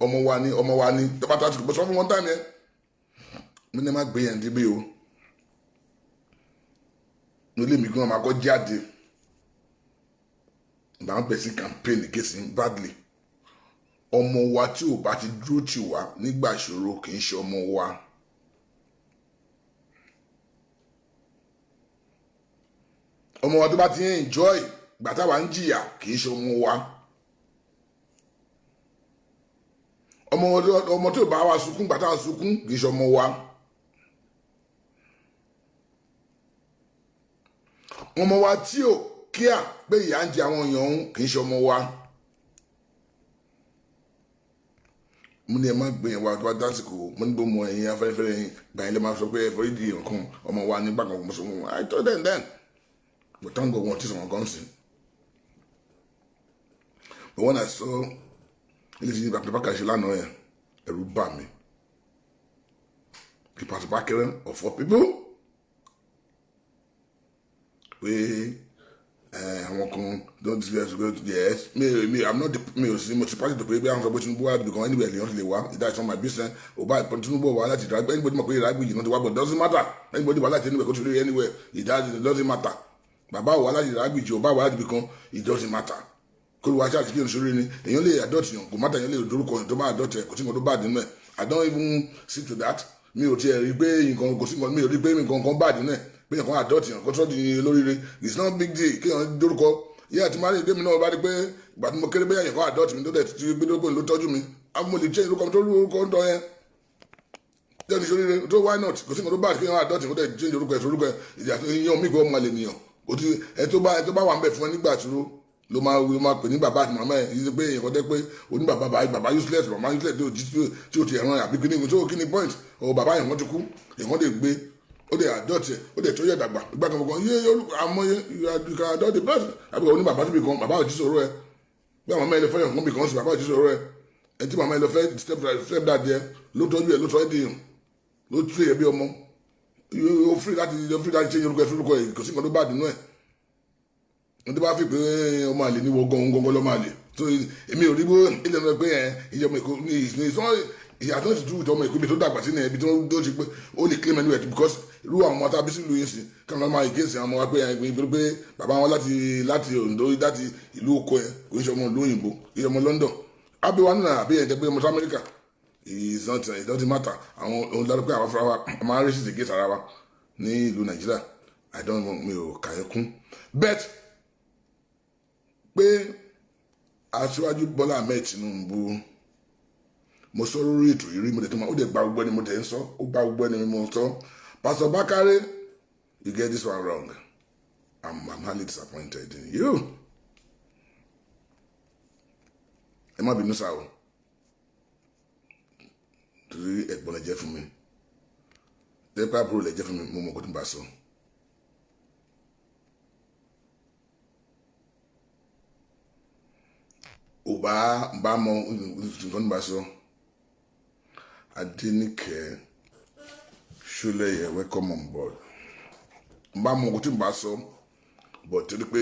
ọmọ wa ni tó bá tásìkò mo sọ fún wọn táìmù yẹn mo ní ẹ má gbé yẹn débé o nílé mi gan máa kọ́ jáde bá ń bẹ̀ sí campaign against him badly ọmọ wa tí ò bá ti dúró tì wá nígbà ìṣòro kì í ṣe ọmọ wa ọmọ wa tó bá ti ń enjoy ìgbà táwa ń jìyà kì í ṣe ọmọ wa ọmọ tí ò bá wa sunkún ìgbà táwa sunkún kì í ṣe ọmọ wa. ọmọ wa tí ò kíá pé ìyà ń jẹ àwọn èèyàn òun kì í ṣe ọmọ wa mo ní ẹ má gbé yẹn wá tó bá dásìkò mo ní bó mọ ẹ̀yin Afẹ́nifẹ́re yín gbà yín lè máa sọ pé ẹ forí di nǹkan ọmọ wa nígbà kan mo sọ fún wọn I told them then but thank God wọn ti sọ̀rọ̀ kan sí but when I saw ilé tí Pastor Bakare ṣe lánàá yẹn ẹ̀rù bà mí kí Pastor Bakare of all people pé àwọn kan don't discuss go to yes I'm not me ò sí mo ti pàṣẹ tó pé bí àwọn sọ pé Tinubu wà bìkan anywhere lèèyàn ti lè wá that's not my business ò bá Tinubu wà láti ìdá anybody mọ̀ pé Ìrágbìjí náà ti wá but doesn't matter anybody wà láti anywhere kó tó rí anywhere it doesn't matter bàbá wà láti Ìrágbìjí ò bá wà láti bìkan it doesn't matter kó ló wá sí àti kí n sórí ni èèyàn lè adopt yàn kò má tàyàn lè dorúkọ yàn tó bá adopt ẹ kò sí nǹkan tó bá dín náà I don't even see to that mi ò tiẹ̀ rí pé nǹkan kò sí nǹkan mi ò rí pé nǹkan kan bá dín náà pé nǹkan adopt yàn kó tó di lóríire it's not big deal kí yàn dorúkọ yíyá tí máa rí ìdí mi náà bá rí pé ìgbà tí mo kéré bẹ́ẹ̀ yàn kan adopt mi tó dẹ̀ ti gbé lóko ló tọ́jú mi mo lè change orúkọ mi tó orúkọ ń tọ́ yẹn jẹ́ni sóríire tó why not kò sí nǹkan tó bá kí yàn adopt mi tó dẹ̀ change orúkọ ẹ̀ sórúkọ ẹ̀ ìjà tó yàn mí kó ọmọ àlè nìyàn kò tí ẹ tó bá wà ń bẹ̀ fún ẹ nígbà tí ló máa pè ní bàbá àti màmá ẹ yìí ṣe pé èèyàn kan tẹ́ pé oní bàbá useless màmá useless tí o ti ẹ̀ràn àbí kíní tó kíní point ọ̀ bàbá yẹn wọ́n ti kú èèyàn lè gbé ó lè àdọ́tì ẹ̀ ó lè tó yẹ dàgbà ìgbà kan kan yé àmọ́ ìka àdọ́tì plus àbí oní bàbá tó bì kan bàbá òjì sọ̀rọ̀ ẹ bí àwọn màmá ẹ lè fẹ́ yàn kan bì kan sí bàbá òjì sọ̀rọ̀ ẹ ẹ tí màmá ẹ lè fẹ́ step dad yẹ ló tọ́jú ẹ ló tọ́ ẹ dìyàn ló tú ẹ bí ọmọ ó free láti ṣe yorùkọ ẹ sórúkọ ẹ kò sí nǹkan tó bá dùnú ẹ wọ́n tó bá fi pé ọmọ àlè ní wo gọ́ngọ́ngọ́ lọ́mọ àlè so èmi ò rí bó ilé ọmọ pé ìjọba èkó ní ìyàtọ̀ ti tú ìjọba èkó ibi tó dàgbà sí ní ibi tó ti pé ó lè claim anywhere because irú àwọn ọmọ tábí sí ìlú yìí sí káwọn máa ìgéèsì àwọn ọmọ wa pé ìgbèrú pé bàbá wọn láti Ondo láti ìlú oko ẹ kò ń ṣe ọmọ ìlú òyìnbó kò ń ṣe ọmọ London ábí wa nínú àbí ẹ̀ jẹ́ pé ọmọ Amẹ́ríkà it doesn't matter àwọn ohun lọ́dún pé àwọn afárá wa a máa ń rí sí ìgé sára wa ní ìlú Nàìjíríà I don't want mi ò kàyé kún but pé aṣíwájú Bọ́lá Ahmed Tinubu mo sọ lórí ètò yìí rí mo dẹ̀ tó máa ó dẹ̀ gba gbogbo ẹni mo dẹ̀ ń sọ ó gba gbogbo ẹni mo sọ Pastor Bakare you get this one wrong I'm highly disappointed in you ẹ má bínú sáà o torí ẹ̀gbọ́n lẹ jẹ́ fún mi tẹ́pẹ́ àbúrò lẹ jẹ́ fún mi mo mọ̀ kó tó ń bá sọ. ò bá mọ nǹkan tó ń bá sọ Adéníkẹ́ Ṣọlẹ́yẹ welcome on board bá mọ kó tó ń bá sọ bọ̀ torí pé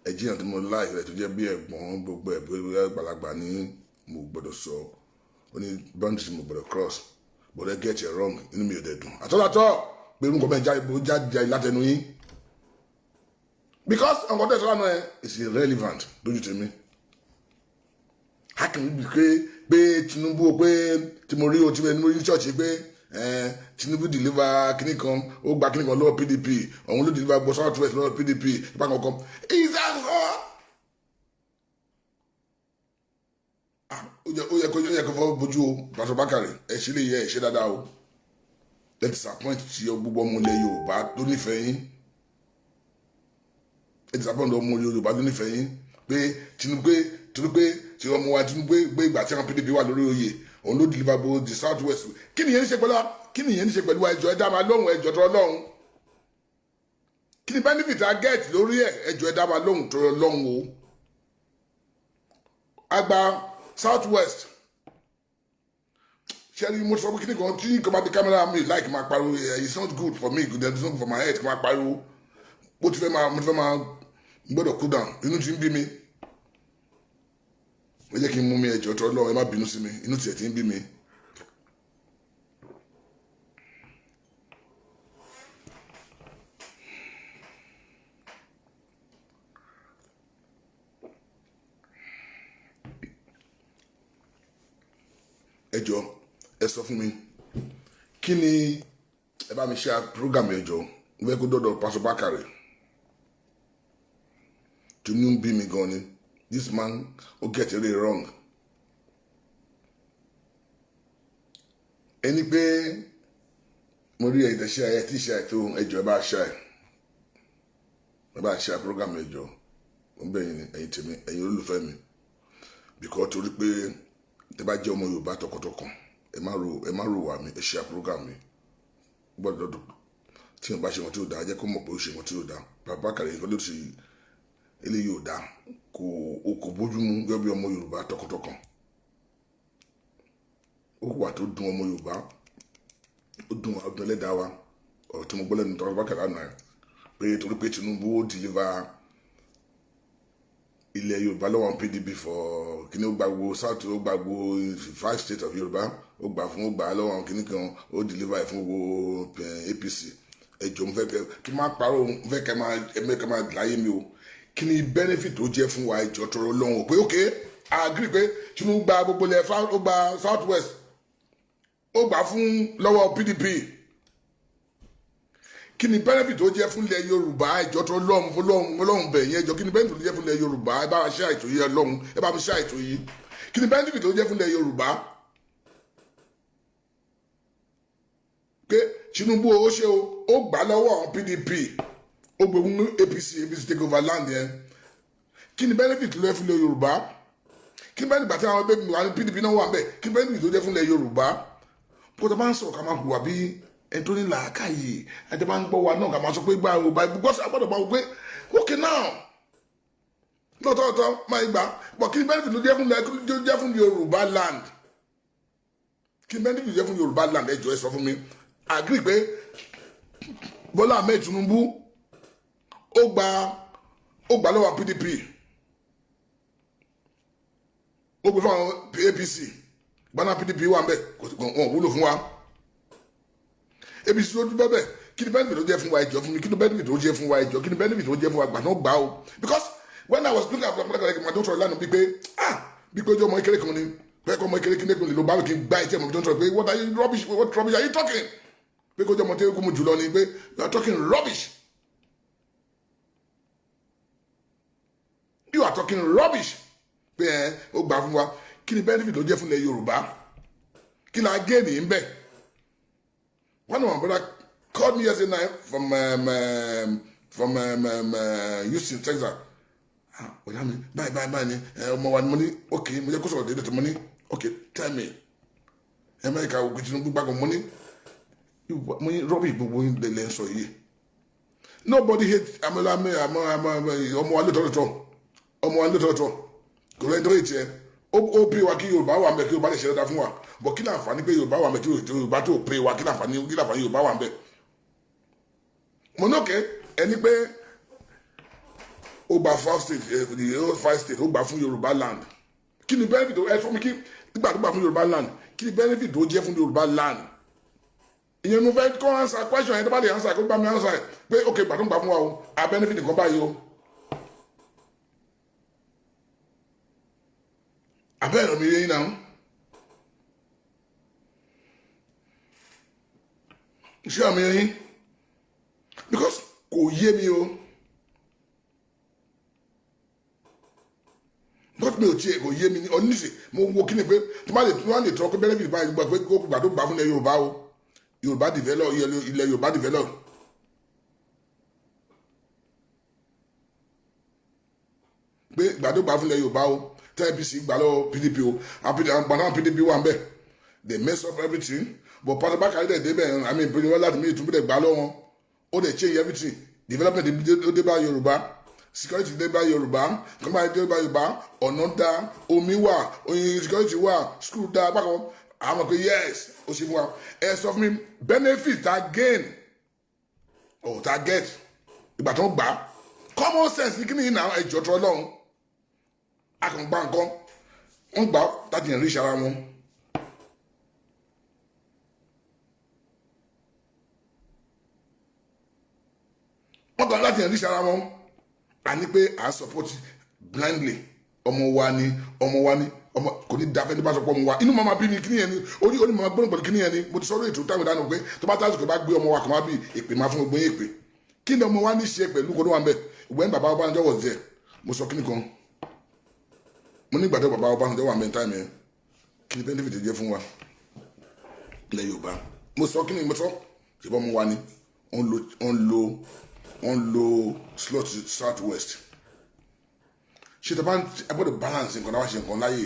ẹjí náà tí mo láì rẹ̀ tó jẹ́ bí ẹ̀gbọ́n gbogbo ẹ̀bí àgbàlagbà ní mo gbọ́dọ̀ sọ ó ní boundaries mo gbọ́dọ̀ cross but I get it wrong inú mi ò dẹ̀ dùn àtọ́látọ́ pé irú nǹkan bẹ́ẹ̀ jáde látẹnu yín because nǹkan tẹ̀ sọ́lá náà ẹ̀ is irrelevant lójú tèmi hákìmí bí pé Tinubu pé tí mo rí o tí mo rí ní ṣọ́ọ̀ṣì pé Tinubu deliver kíní kan ó gba kíní kan lọ́wọ́ PDP òun ló deliver gbọ́ South West lọ́wọ́ PDP ipa kankan is that all? ó yẹ kó fọ́ bójú o Pastor Bakare ẹ ṣe lè yẹ ẹ ṣe dáadáa o ẹ disappoint ti gbogbo ọmọ ilẹ̀ Yorùbá tó nífẹ̀ẹ́ yín ẹ disappoint ọmọ Yorùbá tó nífẹ̀ẹ́ yín pé Tinubu tí ọmọ wa Tinubu gbé ìgbà tí àwọn PDP wà lórí oyè òun ló deliver bo the South West kí nìyẹn ní ṣe pẹ̀lú ẹjọ́ ẹ dá máa lóhùn ẹjọ́ tó lọ́hùn kí ni benefit a get lórí ẹjọ́ ẹ dá máa lóhùn tó lọ́hùn o àgbà South West ṣẹ́ni mo sọ pé kí ni kan tí nǹkan bá di kámẹ́rà mi like máa pariwo it's not good for me good it's not for my head máa pariwo mo ti fẹ́ máa gbọ́dọ̀ cool down inú ti ń bí mi ẹ jẹ́ kí n mú mi ẹjọ́ tó lọ́wọ́ ẹ má bínú sí mi inú tiẹ̀ ti ń bí mi. ẹjọ́ ẹ sọ fún mi kí ni ẹ bá mi ṣe program ẹjọ́ ń fẹ́ kó dọ́dọ̀ Pastor Bakare tunu ń bí mi gan ni this man ó get it really wrong ẹni pé mo rí ẹ̀yìn tẹ̀sí ayé tí ìṣe àìtó ẹjọ́ ẹ bá ṣe program ẹjọ́ ó ń bẹ̀yìn ẹ̀yìn tèmi ẹ̀yìn olólùfẹ́ mi because torí pé tẹ́ bá jẹ́ ọmọ Yorùbá tọkàntọkàn ẹ má ro wà mí ẹ ṣe program mi gbọ́dọ̀ tí wọ́n bá ṣe wọn tí ó dáa jẹ́ kó mọ̀ pé ó ṣe wọn tí ó dáa Pastor Bakare nǹkan ló ṣe eléyìí ò dáa kò bójúmu gẹ́gẹ́ bí ọmọ Yorùbá tọkàntọkàn ó wà tó dùn ọmọ Yorùbá ó dùn ọdún ẹlẹ́dàá wa ọ̀rọ̀ tí mo gbọ́ lẹ́nu Pastor Bakare lánàá pé torí pé Tinubu ó deliver ilẹ̀ Yorùbá lọ́wọ́ PDP for kíní ó gba gbogbo South ó gba gbogbo 5 states of Yorùbá ó gbà lọ́wọ́ kíní kan ó deliver ẹ̀ fún gbogbo APC ẹjọ́ mo fẹ́ kí n máa parọ́ mo fẹ́ kẹ́ máa láyé mi o kí ni benefit ó jẹ́ fún wa ẹjọ́ tọrọ lọ́wọ́ pé ok I agree pé Tinubu gba gbogbo ilẹ̀ ó gba South West ó gbà fún lọ́wọ́ PDP kí ni benefit ó jẹ́ fún ilẹ̀ Yorùbá ẹjọ́ tó lọ́hùn bẹ̀ yẹn ẹjọ́ kí ni benefit ó jẹ́ fún ilẹ̀ Yorùbá ẹ bá wa ṣe àìtó yìí lọ́hùn ẹ bá mi ṣe àìtó yìí kí ni benefit ó jẹ́ fún ilẹ̀ Yorùbá pé Tinubu ó ṣe ó gbà lọ́wọ́ àwọn PDP ó gbé fún APC take over land yẹn kí ni benefit ló yẹ fún ilẹ̀ Yorùbá kí ni benefit àti àwọn PDP náà wà bẹ́ẹ̀ kí ni benefit ó jẹ́ fún ilẹ̀ Yorùbá bó ta bá ń sọ̀rọ̀ ká máa hùwà bí ẹni tó ní làákàyè ẹni bá ń gbọ́ wa náà ká máa sọ pé gbà ó bá gbọ́ sí àgbọ̀dọ̀ bá wọ pé okay now lọ́tọ̀ọ̀tọ̀ máa gbà pọ̀ kí ni benefit ló jẹ́ fún Yorùbá land kí ni benefit ló jẹ́ fún Yorùbá land ẹ jọ̀ọ́ ẹ sọ fún mi agree pé Bọ́lá Ahmed Tinubu ó gbà lọ́wọ́ PDP ó gbé fún àwọn APC gbaná PDP wà ń bẹ̀ wọn wúlò fún wa APC ló dúpẹ́ bẹ́ẹ̀ kí ni benefit ló jẹ́ fún wa ẹjọ́ fún mi kí ni benefit ló jẹ́ fún wa ẹjọ́ kí ni benefit ló jẹ́ fún wa gbà náà gbà o because when I was looking at my doctor lánàá bí pé bí pé ojú ọmọ ìkéré kan ni pé kọ́ ọmọ kékeré kí nẹ́kùn lè lo bá mi kí n gbá ìtẹ́ mọ̀ bí tó ń sọ pé what rubbish are you talking? Pé kó jẹ́ ọmọ tẹ́lẹ̀ kó mu jùlọ ni pé you are talking rubbish. You are talking rubbish. Pé ó gbà fún wa kí ni benefit ló jẹ́ fún ilẹ̀ Yorùbá kí la gé ní ń bẹ̀. One of my brother called me yesterday night from Houston, Texas. Ọ̀yá mi báyìí ni ọmọ wa ni mo ní okay mo jẹ́ kó sọ̀rọ̀ dédé tó mo ní okay tell me America ògùn Tinubu gbàgbọ́ mo ní rubbish gbogbo ilẹ̀ ń sọ yìí. Nobody hate ọmọ wa lótọ́lọ́tọ́ ọmọ wa lótọ́lọ́tọ́ kò lẹ́yìn tó yẹ tiẹ̀ ó pè wá kí Yorùbá wà mẹ́ kí Yorùbá lè ṣe dáadáa fún wa bọ̀ kí láǹfààní pé Yorùbá wà mẹ́ kí Yorùbá tó pè wá kí láǹfààní Yorùbá wà mẹ́. Mo ní òkè ẹni pé ó gba 5 state ó gbà fún Yorùbá land kí ni benefit ẹ fún mi kí nígbà tó gbà fún Yorùbá land kí ni benefit tó jẹ́ fún Yorùbá land. Ìyẹn mo fẹ́ kọ́ answer question yẹn tó bá lè answer kó bá mi answer pé òkè gbà tó gbà fún wa o a benefit nǹkan báyìí o. Abẹ́rẹ́ mi yẹn náà ṣé àmì yẹn because kò yé mi o because mi ò tiẹ̀ kò yé mi ní oníṣe mo wo kí ni pé tó bá lè tọ́ pé benefit báyìí gbà pé kó gbà tó gbà fún ilẹ̀ Yorùbá o Yorùbá develop ilẹ̀ Yorùbá develop. Pé gbà tó gbà fún ilẹ̀ Yorùbá o TNPC gbà lọ PDP o àgbàdo PDP wà ń bẹ̀ they mess up everything but pàtó bá kárí dẹ̀ débẹ̀ I mean pé wọ́n láti mí ìtúbí dẹ̀ gbà lọ wọn ó dẹ̀ change everything development ó dé bá Yorùbá security dé bá Yorùbá kọ́má dé bá Yorùbá ọ̀nà dá omi wà oyin security wà school dá bákan àwọn pé yes ó ṣe fún wa ẹ sọ fún mi benefit ta gain or ta get ìgbà tó ń gbà common sense ní kí ni ìnáwó ẹjọ́ tó lọ́hùn akàngbà nǹkan wọ́n gbà láti yẹn rí ìṣara wọn. Wọ́n gbà láti yẹn rí ìṣara wọn àní pé à ń support blindly ọmọ wa ni ọmọ kò ní dáfẹ́ ní bá sọ pé ọmọ wa inú mama bí mi kí ni yẹn ni orí mama gbọ́dọ̀ pẹ̀lú kí ni yẹn ni mo ti sọ lórí ètò táwọn ìdáná pé tó bá tásìkò bá gbé ọmọ wa kàn má bí èpè máa fún gbogbo yín èpè kí ni ọmọ wa ní ṣe pẹ̀lú kó ló wà ń bẹ̀ ìwé bàbá Ọbásanjọ́ wọ̀ zẹ̀ mo sọ kí ni kan mo ní ìgbàdàn bàbá Ọbásanjọ́ wà mẹ́ta mi kí ni benefit jẹ́ fún wa ilẹ̀ Yorùbá mo sọ kí ni mo sọ ṣùgbọ́n mo wà ní on lo slot south west ṣe tó bá gbọ́dọ̀ balance nǹkan náà ṣe nǹkan láyè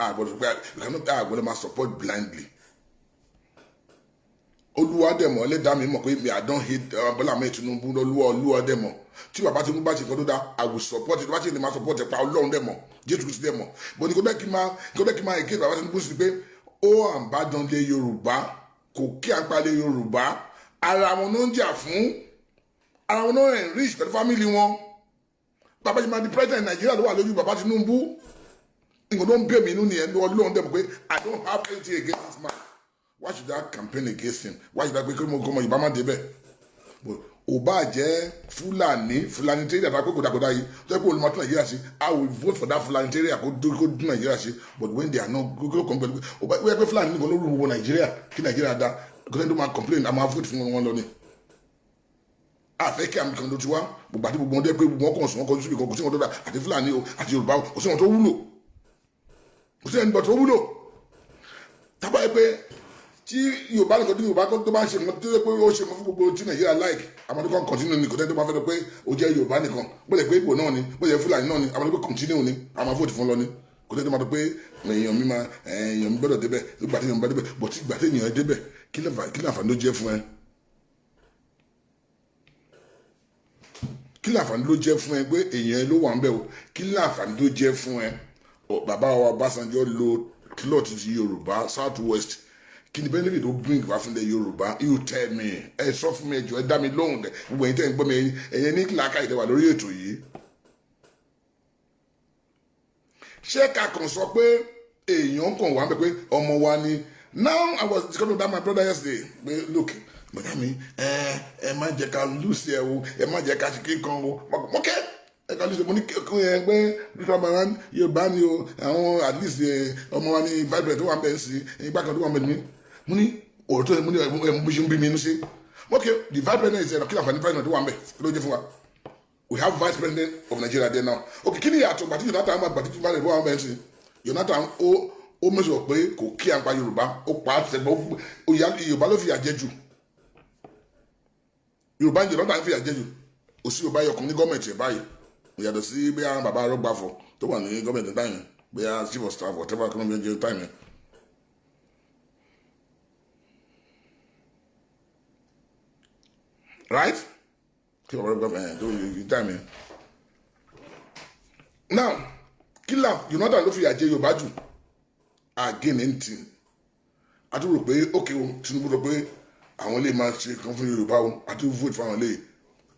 àgbọ́dọ̀ máa support blindly Olúwadẹ̀mọ̀ ẹlẹ́dàá mi mọ̀ pé mi àdán hate Bọ́lá Ahmed Tinubu Olúwadẹ̀mọ̀ tí bàbá Tinubu bá ṣe nǹkan tó dá I will support it bá ṣe lè máa support ẹ̀ pa Ọlọ́run dẹ̀mọ̀ Jésù Kristi dẹ̀mọ̀ bó ní kó bẹ́ẹ̀ kí máa èké bàbá Tinubu sí pé ó àǹbádàn lé Yorùbá kò kí à ń palẹ̀ Yorùbá ara wọn ló ń jà fún ara wọn náà enrich pẹ̀lú family wọn bàbá ṣe máa di president Nàìjíríà ló wà lójú bàbá Tinubu nǹkan tó ń bẹ̀ mí inú nìyẹn ní Ọlọ́run dẹ̀mọ̀ pé I don't have anything against this man. Why should I campaign against him? Why should I be coming Yorùbá má débẹ̀? Ò bá jẹ́ Fulani tẹ́lẹ̀ àti akókò dàgbọ́dá yìí tó yẹ kó olùmọ̀ tó Nàìjíríà ṣe I will vote for that Fulani tẹ́lẹ̀ àkókò dún Nàìjíríà ṣe but when they are not go compare ó yẹ pé Fulani nìkan ló rú wo Nàìjíríà kí Nàìjíríà dá because they don't complain àmọ́ vote fún wọn lọ ni. Àfẹ́ kí àmì kan ló ti wá gbogbo àti gbogbo wọn dé pé gbogbo wọn kàn sùn wọn kàn síbi kan kò sí wọn tó dà àti Fulani o àti Yorùbá o kò sí wọn tó wúlò kò sí ẹni bọ̀ tó wúlò tábà yẹ pé tí Yorùbá nìkan tí Yorùbá tó bá ń ṣe nǹkan tó yẹ pé ó ṣe mọ́ fún gbogbo tí Nàìjíríà like àmọ́ kan continue ní kò tẹ́ tó bá fẹ́ lọ pé ó jẹ́ Yorùbá nìkan bó lè pé Ìgbò náà ni bó lè Fúlàní náà ni àmọ́ pé continue ni àmọ́ vote fún lọ ni kò tẹ́ tó máa tó pé èèyàn mi gbọ́dọ̀ débẹ̀ ìgbà tí èèyàn bá débẹ̀ bọ̀ tí ìgbà tí èèyàn débẹ̀ kí láǹfààní ló jẹ́ fún ẹ kí láǹfààní ló jẹ́ fún ẹ pé èèyàn ló wà ń bẹ̀ o kí láǹfààní ló jẹ́ fún ẹ bàbá wa Ọbásanjọ́ lo cloth ti Yorùbá south west kí ni benefit tó bring wá fún ilẹ̀ Yorùbá you tell me ẹ sọ fún mi ẹjọ́ ẹ dá mi lóhùn dẹ gbogbo ẹ̀yin tẹ́ ń gbọ́ mi ẹ̀yin ní kíláàkà ìdẹ́wà lórí ètò yìí ṣé ká kàn sọ pé èèyàn kàn wá pé ọmọ wa ni now I was discussing with my brother yesterday pé look bàtà mi ẹ má jẹ́ ká lose ẹ o ẹ má jẹ́ ká ṣe kíkan o mọ́kẹ́ ẹ̀ka ló ṣe mo ní kí ẹ pé bíkọ́ ọmọ wa Yorùbá ni o àwọn at least ọmọ wa ní vibrant tó wà bẹ́ẹ̀ sí igbá kan tó wà bẹ́ẹ̀ ni mo ní òótọ́ mo ní mo ṣe ń bí mi inú sí okay the vice president is kí àǹfààní president tó wà bẹ́ẹ̀ ló jẹ́ fún wa we have vice president of Nigeria there now okay kí ni ìyàtọ̀ gbàtí Jonathan máa gbàtí Jonathan tó wà bẹ́ẹ̀ sí Jonathan ó mẹ́sọ̀ pé kò kí àǹpa Yorùbá ó pa á tẹ̀gbọ́ Yorùbá ló fi àjẹ jù Yorùbá ń jẹ Jonathan fi àjẹ jù òsì Yorùbá yọkùn ní gọ́ọ̀mẹ̀ntì ẹ̀ báyìí yàtọ̀ sí bí àwọn bàbá arọ́gbàfọ̀ tó wà ní gọ́ọ̀mẹ̀ntì táyìn bí i chief of staff whatever kí wọ́n fi jẹ táyìn. Right? Chief of government tó yẹ táyìn. Now kílà Jonathan ló fi àjẹ Yorùbá jù again anything àti rò pé ókè o Tinubu rò pé àwọn lè máa ṣe kan fún Yorùbá o àti vote fún àwọn lè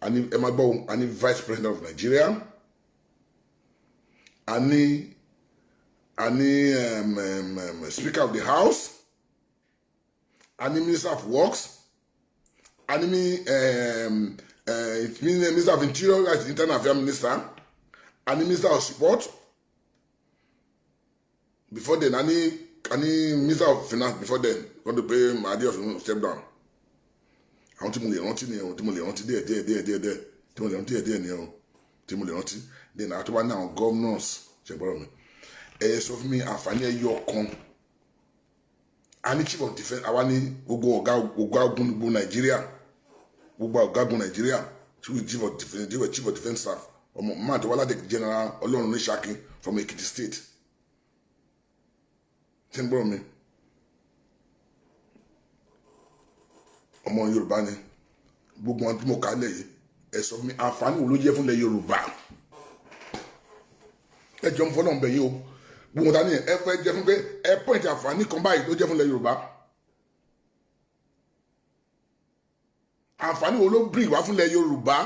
ẹ máa gbọ́ o a ní vice president of Nigeria a ní speaker of the house a ní minister of works a ní minister of interior like internal affairs minister a ní minister of sport before then a ní minister of finance before then wọ́n ti pé Adeosun step down àwọn tí mo lè rántí ni tí mo lè rántí díẹ̀ tí mo lè rántí díẹ̀ ni tí mo lè rántí then àti wá ní àwọn governors ṣẹ̀gbọ́n mi ẹ sọ fún mi àǹfààní ẹyọ kan a ní chief of defence àwa ní gbogbo ọ̀gágun gbogbo Nàìjíríà gbogbo ọ̀gágun Nàìjíríà chief of defence staff ọmọ máa tó wá láti general Ọlọ́run ní Ṣakí from Ekiti state ṣẹ̀gbọ́n mi. ọmọ Yorùbá ni gbogbo wọn tí mo kà lẹ̀ yìí ẹ sọ fún mi àǹfààní wo ló jẹ́ fúnlẹ̀ Yorùbá ẹ jọ ń fọlọ́ ń bẹ̀ yìí o gbogbo ta ni ẹ fẹ́ jẹ́ fún pé ẹ pọ́ìntì àǹfààní kan báyìí ló jẹ́ fúnlẹ̀ Yorùbá àǹfààní wo ló bring wá fúnlẹ̀ Yorùbá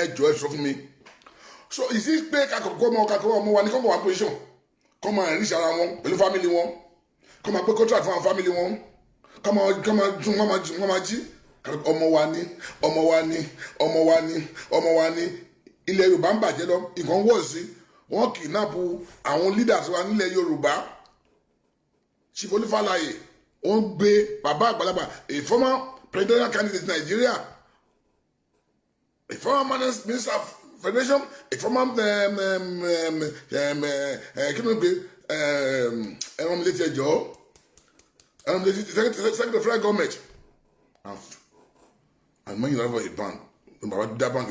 ẹ jọ ẹ sọ fún mi so ìsí pé kakọ̀ ọmọ wa ní kọ́kọ́ wá position kọ́ máa rí sara wọn pẹ̀lú family wọn kọ́ máa pé contract fún àwọn family wọn kọ́mọ jí ọmọ wa ní ilẹ̀ Yorùbá ń bàjẹ́ lọ nǹkan wọ̀ sí wọ́n kidnap àwọn leaders wa nílẹ̀ Yorùbá Chief Olúfàlàyé wọ́n gbé bàbá àgbàlagbà a former presidential candidate Nigeria a former minister of federation a former kí ló ń gbé ẹ̀rọ mi létí ẹjọ́ secretary of federal government and when you have a bank baba that bank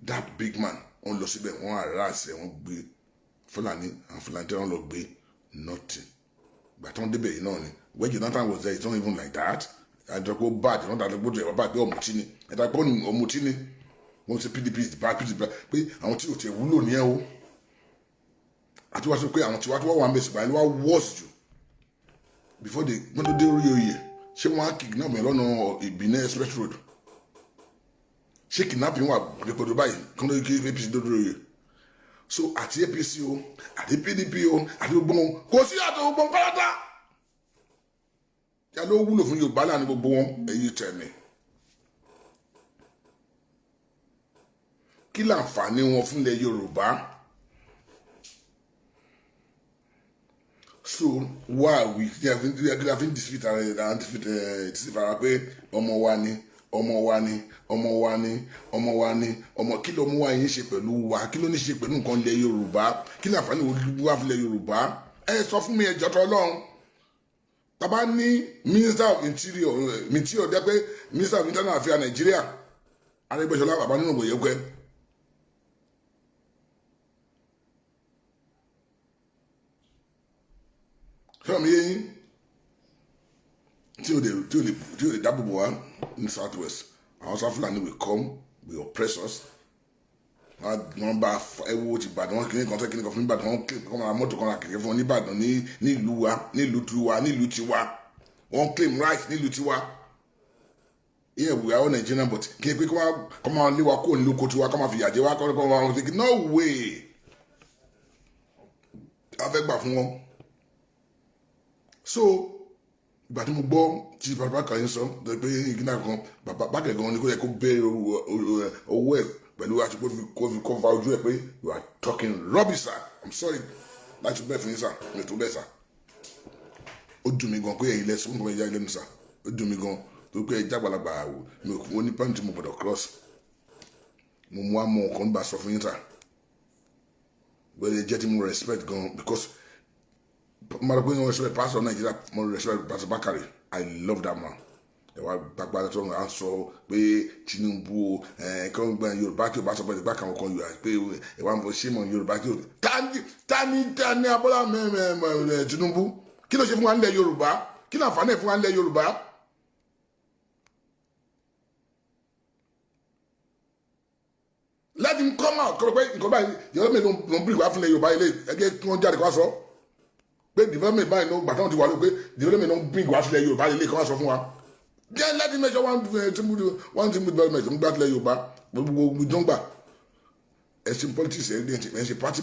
that big man wọ́n lọ síbẹ̀ wọ́n arrest wọ́n gbé Fúlàní and Fúlàní tí wọ́n lọ gbé nothing but wọ́n débẹ̀ yìí náà ni when Jonathan was there it's not even like that àdàpọ̀ bad wọ́n dàgbò tó yẹ bad pé ọ̀mùtí ni àdàpọ̀ ọ̀mùtí ni wọ́n ṣe PDP is bad PDP pé àwọn tí ò tẹ̀ wúlò ní ẹ̀ o àti wá sọ pé àwọn tí wá wà ń bẹ̀ ṣùgbọ́n ẹni wá worse jù before they wọ́n tó dé orí oyè ṣé wọ́n á kidnap ẹ̀ lọ́nà Ìbínẹ́ express road ṣé kidnapping wà pẹ̀lú báyìí kí wọ́n kí APC dódó oyè so àti APC o àti PDP o àti gbogbo wọn kò sí àti gbogbo wọn pátá yà ló wúlò fún Yorùbá láàrin gbogbo wọn èyí tẹ̀mí kí láǹfààní wọn fúnlẹ̀ Yorùbá. So why we have been defeat pé ọmọ wa ni kí ló mú wa yín ṣe pẹ̀lú wa kí ló ní ṣe pẹ̀lú nǹkan ilẹ̀ Yorùbá kí ní àǹfààní wà fúnlẹ̀ Yorùbá ẹ sọ fún mi ẹ jọ̀ọ́ Ọlọ́run bàbá ní minister of interior jẹ́ pé minister of internal affairs Nigeria Arẹ́gbẹ́ṣọlá bàbá nínú ògbòye pẹ́ sọ mi yẹn tí o lè dábòbò wa ní south west àwọn South Fulani will come will oppress us wọ́n bá ẹwọ́ ti Ìbàdàn wọn kìíní kan tẹ́ kìíní kan fún Ìbàdàn wọn kọ́ máa mọ́tò kan kẹ̀kẹ́ fún wọn ní Ìbàdàn nílùú tiwa wọ́n claim right nílùú tiwa yeah we are all Nigerian but kí n pé kọ́ máa lé wa kó nílùú kó tiwa kọ́ máa fi yàjẹ́ wa kọ́ máa fi no way a fẹ́ gbà fún wọn. So ìgbà tí mo gbọ́ tí bàbá kan yín sọ pé ìgbìnà kan bàbá bàkẹ́ gan ni kò yẹ kó bẹ̀rẹ̀ owó ẹ̀ pẹ̀lú àti kó fi kọ́fà ojú ẹ̀ pé you are talking rubbish sir I'm sorry láti bẹ́ẹ̀ fún yín sir mi tó bẹ́ẹ̀ sir ó dùn mí gan pé ẹ̀yin lẹ́sùn fún mi ìyá ilé mi sir ó dùn mí gan tó pé ẹja àgbàlagbà mo ní pẹ́ǹtì mo gbọ́dọ̀ cross mo mú àmọ́ nǹkan bá sọ fún yín sir gbọ́dọ̀ jẹ́ tí mo respect gan because mara pé wọ́n respect pastor Nigeria mo respect pastor Bakare I love that man ẹwà gbàgbà tó ń sọ pé Tinubu kí wọ́n gba Yorùbá kí o bá sọ pé ìgbà kan kan Yorùbá pé ẹwà ń bọ ṣé mọ Yorùbá kí o tani Abọ́lá Tinubu kí ló ṣe fún wa nílẹ̀ Yorùbá kí ló àǹfààní fún wa nílẹ̀ Yorùbá. Let him come out kọ́ pé nǹkan báyìí development ló ń bírí wá fún ilẹ̀ Yorùbá ilé ẹgbẹ́ kí wọ́n jáde kó wá sọ pé development báyìí ló gbà tán ti wà ló pé development ló ń bírí wá fún ilẹ̀ Yorùbá ilé kí wọ́n sọ fún wa. Then let him measure one thing development ń gbà tilẹ̀ Yorùbá gbogbo ìjọba ẹ̀sìn politics ẹ̀sìn party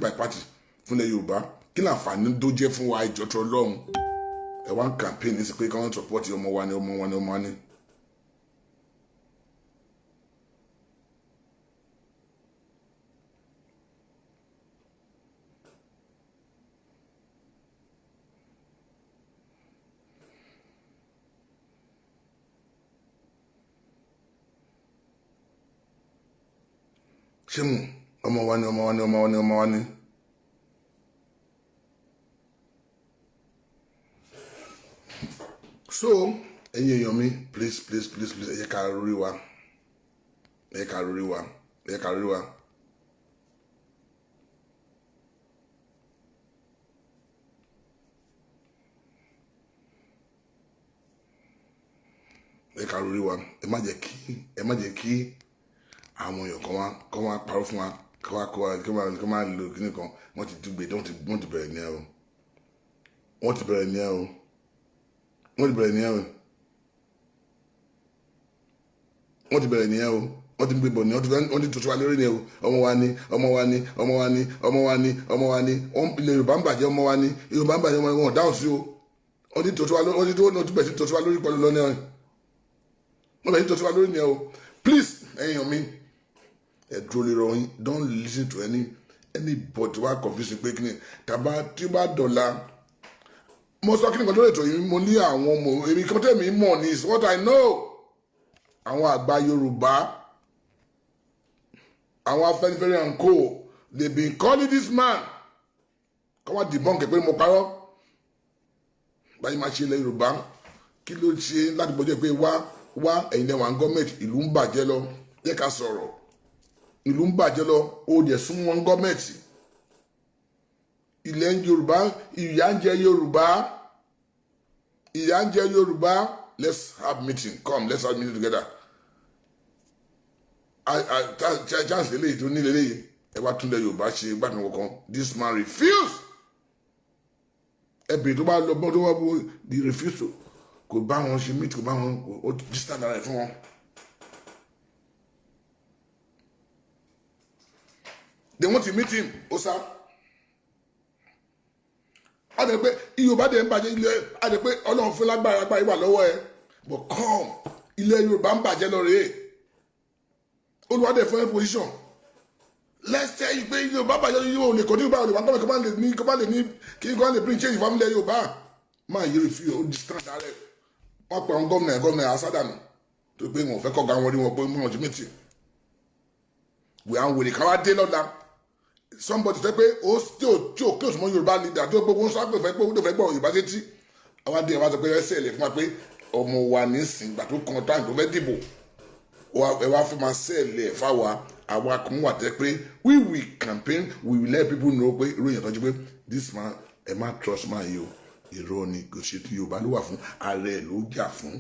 by party fún ilẹ̀ Yorùbá kí ni àǹfààní tó jẹ́ fún wa ìjọ́tọ̀ Ọlọ́run ẹ̀ wá ń campaign ní sí pé káwọn support ọmọ wa ni. ṣé mu ọmọ wa ni. So ẹ̀yin èèyàn mi please ẹ yẹ ká rí wa ẹ yẹ ká rí wa ẹ yẹ ká rí wa. ẹ ká rí wa ẹ má jẹ́ kí àwọn èèyàn kan wá parọ́ fún wa kí wá lo kíní kan wọ́n ti dùgbò wọ́n ti bẹ̀rẹ̀ ní ẹ o wọ́n ti bẹ̀rẹ̀ ní ẹ o wọ́n ti bẹ̀rẹ̀ ní ẹ o wọ́n ti bẹ̀rẹ̀ ní ẹ o wọ́n ti gbé bọ̀ ní wọ́n ti tuntun wa lórí ní ẹ o ọmọ wa ni ilẹ̀ Yorùbá ń bàjẹ́ ọmọ wa ni Yorùbá ń bàjẹ́ ọmọ wọn dáhùn sí o wọ́n ti tuntun wa lórí wọ́n ti bẹ̀rẹ̀ sí tuntun wa lórí pẹ̀lú lọ́nà wọ́n bẹ̀rẹ̀ sí tuntun wa lórí ní ẹ o please ẹ̀yin mi ẹ dúró lè rọyìn don't listen to anybody wá confuse pé kí ni tí bá dọ̀la mo sọ kí ni kan lórí ètò yìí mo ní àwọn ọmọ èmi kan tẹ̀mí mọ̀ ní is what I know àwọn àgbà Yorùbá àwọn Afẹ́nifẹ́re and co they been calling this man kọ́ wá debunk pé mo parọ́ báyìí máa ṣe ilẹ̀ Yorùbá kí ló ṣe láti bọ́jọ́ pé wá ẹ̀yin lẹ́wọ̀n gọ́ọ̀mẹ̀ntì ìlú ń bàjẹ́ lọ yẹ ká sọ̀rọ̀ ìlú ń bàjẹ́ lọ ó dẹ̀ sún wọn gọ́ọ̀mẹ̀ntì ilẹ̀ Yorùbá ìyà ń jẹ Yorùbá let's have meeting come let's have meeting together chance lélẹ́yìí tó ní lélẹ́yìí ẹ wá túnlẹ̀ Yorùbá ṣe gbàgbọ́n kankan this man refuse ẹbí tó bá lọ bọ́ tó wá bó di refuse kò bá wọn ṣe meet kò bá wọn ó distant ara ẹ̀ fún wọn. they want to meet him ó sá a dẹ̀ pé Yorùbá dẹ̀ ń bàjẹ́ ilẹ̀ a dẹ̀ pé Ọlọ́run fún lágbára ìwà lọ́wọ́ ẹ but come ilẹ̀ Yorùbá ń bàjẹ́ lọ rèé Olúwa dẹ̀ fún ẹ position let's tell you pé Yorùbá bàjẹ́ yóò lè continue báwo lè wá gbọ́dọ̀ kí wọ́n lè ní kí wọ́n lè bring change family Yorùbá máa yẹ refi ó distant ààrẹ wọ́n pe àwọn gómìnà asádànù tó pé wọn ò fẹ́ kọ́ ga wọn rí wọn pé wọn ti mìtì wíwá ń wèrè káwá dé lọ́la somebody sọ pé ó tí ò close mọ́ Yorùbá leader tó gbogbo ń sápè fẹ́ pé ó fẹ́ gbọ́ Yorùbá sétí àwọn adé wa sọ pé ẹsẹ̀ lè fún wa pé ọmọ wa ní sìn gbà tó kan táwọn tó fẹ́ dìbò ẹ wá fún ma sẹ́ẹ̀lì ẹ̀ fáwa àwa kan wà tẹ́ pé we will campaign we will let people know pé ìròyìn àtọ́jú pé this man ẹ má trust man yìí o irọ́ ni kò ṣe tí Yorùbá ló wà fún ààrẹ ló jà fún.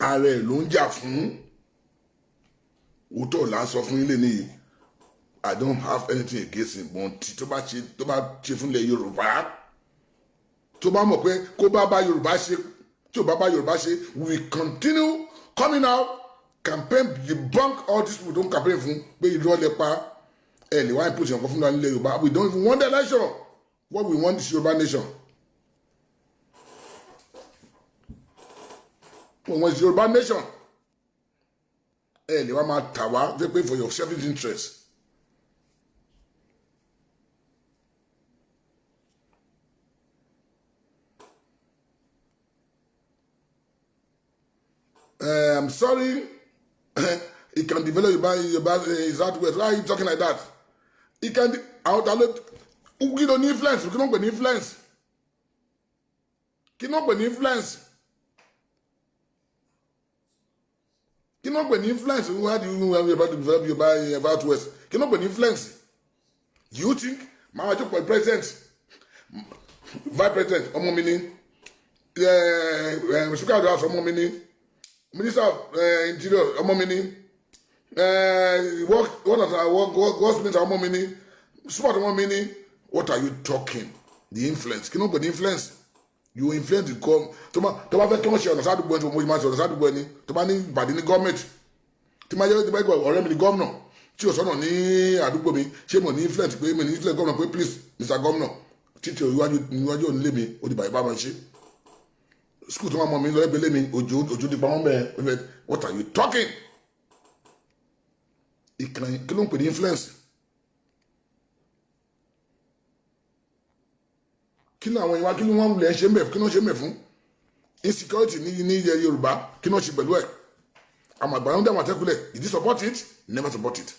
ààrẹ ló ń jà fún òótọ́ là ń sọ fún ilé nìyí I don't have anything against him but tó bá ṣe fúnlẹ̀ Yorùbá tó bá mọ̀ pé kó bá Yorùbá ṣe tí ò bá Yorùbá ṣe we continue coming out campaign debunk all these people don campaign fún pé irọ́ lẹ pa ẹ lè wá impose ọkọ fún wa nílẹ̀ Yorùbá we don't even want the election what we want is Yorùbá nation When it's Yoruba nation, lè wá máa tà wá they pay for your selfish interest. I'm sorry, it can develop your Southwest. Why are you talking like that? It can out kí ló ní influence, kí ló ń pè ní influence, kí ló ń pè ní influence, kí ló ń pè ní influence. How do you know about to develop your Southwest? Kí ló ń pè ní influence? You think máa jókòó pẹ̀lú president, vice president ọmọ mi ní, speaker of the house ọmọ mi ní, minister of interior ọmọ mi ní, work minister ọmọ mi ní, sport ọmọ mi ní. What are you talking? The influence. Kí ló ń pè ní influence? You influence the government. Tó bá fẹ́ kí wọ́n ṣe ọ̀nà sádùúgbò ẹni tó mọ̀ ìmọ̀ àti ọ̀nà sádùúgbò ẹni tó bá ní ìbàdí ní gọ́ọ̀mẹ̀ntì tí máa jẹ́ ìgbà ọ̀rẹ́ mi ní gómìnà tí ò sọ́nà ní àdúgbò mi ṣé mo ní influence pé mi ní influence gómìnà pé please Mr. Gómìnà títí iwájú onílé mi ó di bàyẹ̀ bá máa ṣe. School tó máa mọ̀ mi lọ ẹgbẹ́ lé mi òjò ti pamọ́ bẹ́ẹ̀. What are you talking? Ìkànnì kí ló ń pè ní influence? Kí ni àwọn ìwà kí ni wọ́n lè ṣe ń bẹ̀ kí ni wọ́n ṣe ń bẹ̀ fún insecurity ní ilẹ̀ Yorùbá kí ni wọ́n ṣe pẹ̀lú ẹ̀? Àwọn àgbà ń dẹ̀wọ̀n àtẹ́kùlẹ̀. Did you support it? Never support it.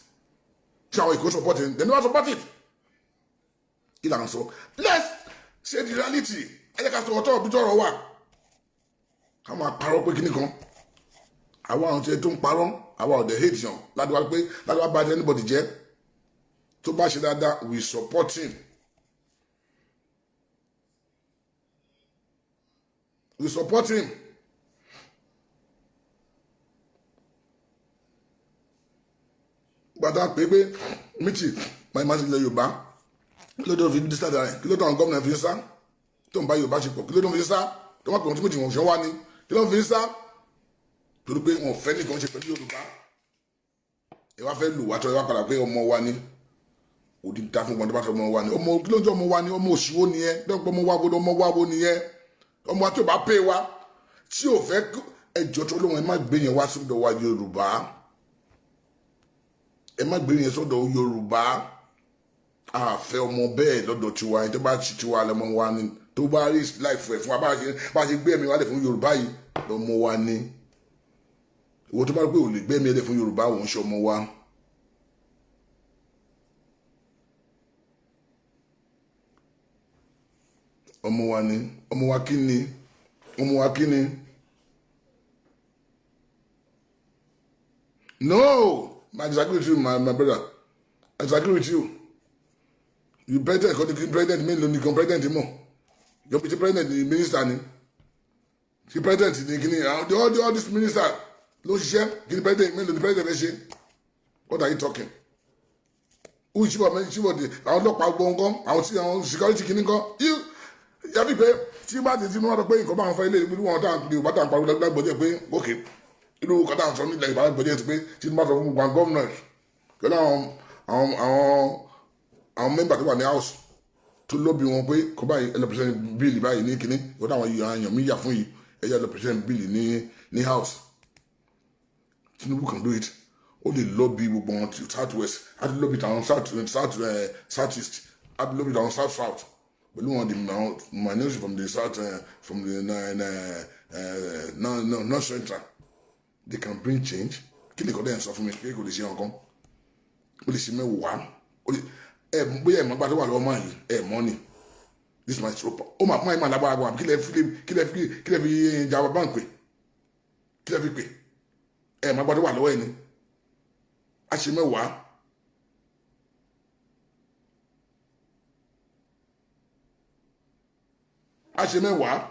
Ṣé àwọn Èkó support it? They never support it. Kí là ń sọ? Let's say the reality. Ẹ jẹ́ ká sọ ọ̀tọ̀ òbí tọ̀rọ̀ wà. Ká máa parọ́ pé kíní kan. Àwa àwọn tí tó ń parọ́, àwa ọ̀dẹ̀ hate yan. Ládùúgbà bá anybody jẹ́. Tó bá ṣe dáadáa, we support him. We support him. Gbàdá pé mítì máa ma ilẹ̀ Yorùbá kí ló dé òfin dísà dára kí ló dé àwọn gómìnà fi ń sá tó ń bá Yorùbá ṣe pọ̀ kí ló dé òfin sá tó wọ́n pè wọ́n tí méjì wọ́n ṣe wá ní kí ló ń fi sá torí pé wọn ò fẹ́ nìkan ṣe pẹ̀lú Yorùbá. Ẹ wá fẹ́ lù wá tó ẹ wá padà pé ọmọ wa ni òdi dá fún ọmọdé bá fẹ́ ọmọ wa ni ọmọ kí ló ń jẹ́ ọmọ wa ni ọmọ òṣìwò nìyẹn dọ́pọ̀ ọmọ wa gbọdọ̀ ọmọ wa wo nìyẹn ọmọ wa tí ò bá pè wá tí ò fẹ́ ẹjọ́ tó lóun ẹ má gbé yẹn wá sọ́dọ̀ wa Yorùbá. Ẹ má gbé yẹn sọ́dọ̀ Yorùbá. Àfẹ́ ọmọ bẹ́ẹ̀ lọ́dọ̀ tiwa ẹni tó bá ti tiwa lọ́mọ wa ni tó bá rí láìfẹ́ fún wa bá ṣe gbé ẹ̀mí wa lẹ̀ fún Yorùbá yìí lọ́mọ wa ni. Ìwọ tó bá rí pé ò lè gbé ẹ̀mí lẹ̀ fún Yorùbá òun ṣe ọmọ wa. Ọmọ wa ni ọmọ wa kí ni ọmọ wa kí ni. No, I disagree with you, my brother. I disagree with you. You president, president mean lonely president more. You be president, the minister ni. The president, the all this minister, no share. The president mean the president ṣe. What are you talking? Who is you? She was the àwọn ọlọ́pàá gbọngàn, àwọn security kìíní kan. You fi pé tí bá ti mú wọn pé nǹkan bá wọn fẹ́ ilé ìlú wọn tá Yorùbá tá à ń pariwo lágbàgbọ́dẹ pé okay irú kọ́tà ń sọ nílẹ̀ Yorùbá lágbàgbọ́dẹ ti pé tí wọ́n bá sọ fún gbogbo gómìnà pẹ̀lú àwọn mẹ́mbà tó wà ní house tó lóbi wọn pé kọ́ báyìí ẹlẹ́pẹ̀sẹ̀ bíìlì báyìí ní kínní ìwọ́n àwọn èèyàn mi yà fún yìí ẹ̀yà ẹlẹ́pẹ̀sẹ̀ bíìlì ní house. Tinubu can do it. Ó lè lobby gbogbo wọn ti south west á ti lobby tàwọn south east á ti lobby tàwọn south south pẹ̀lú wọn the minority from the south from the north central. They can bring change. Kí ni kò dẹ́yìn sọ fún mi kí kò lè ṣe ọkàn ó lè ṣe mẹ́wàá bóyá ẹ̀mọ́ gbàdúrà wà lọ́wọ́ máa yìí ẹ̀mọ́ ni this is my tropa ó máa pọ́n ẹ̀ máa lágbára gbọ́ àbí kí lẹ́ fi jà bá ń pè kí lẹ́ fi pè ẹ̀mọ́ gbàdúrà wà lọ́wọ́ ẹ̀ ni a ṣe mẹ́wàá. A ṣe mẹ́wàá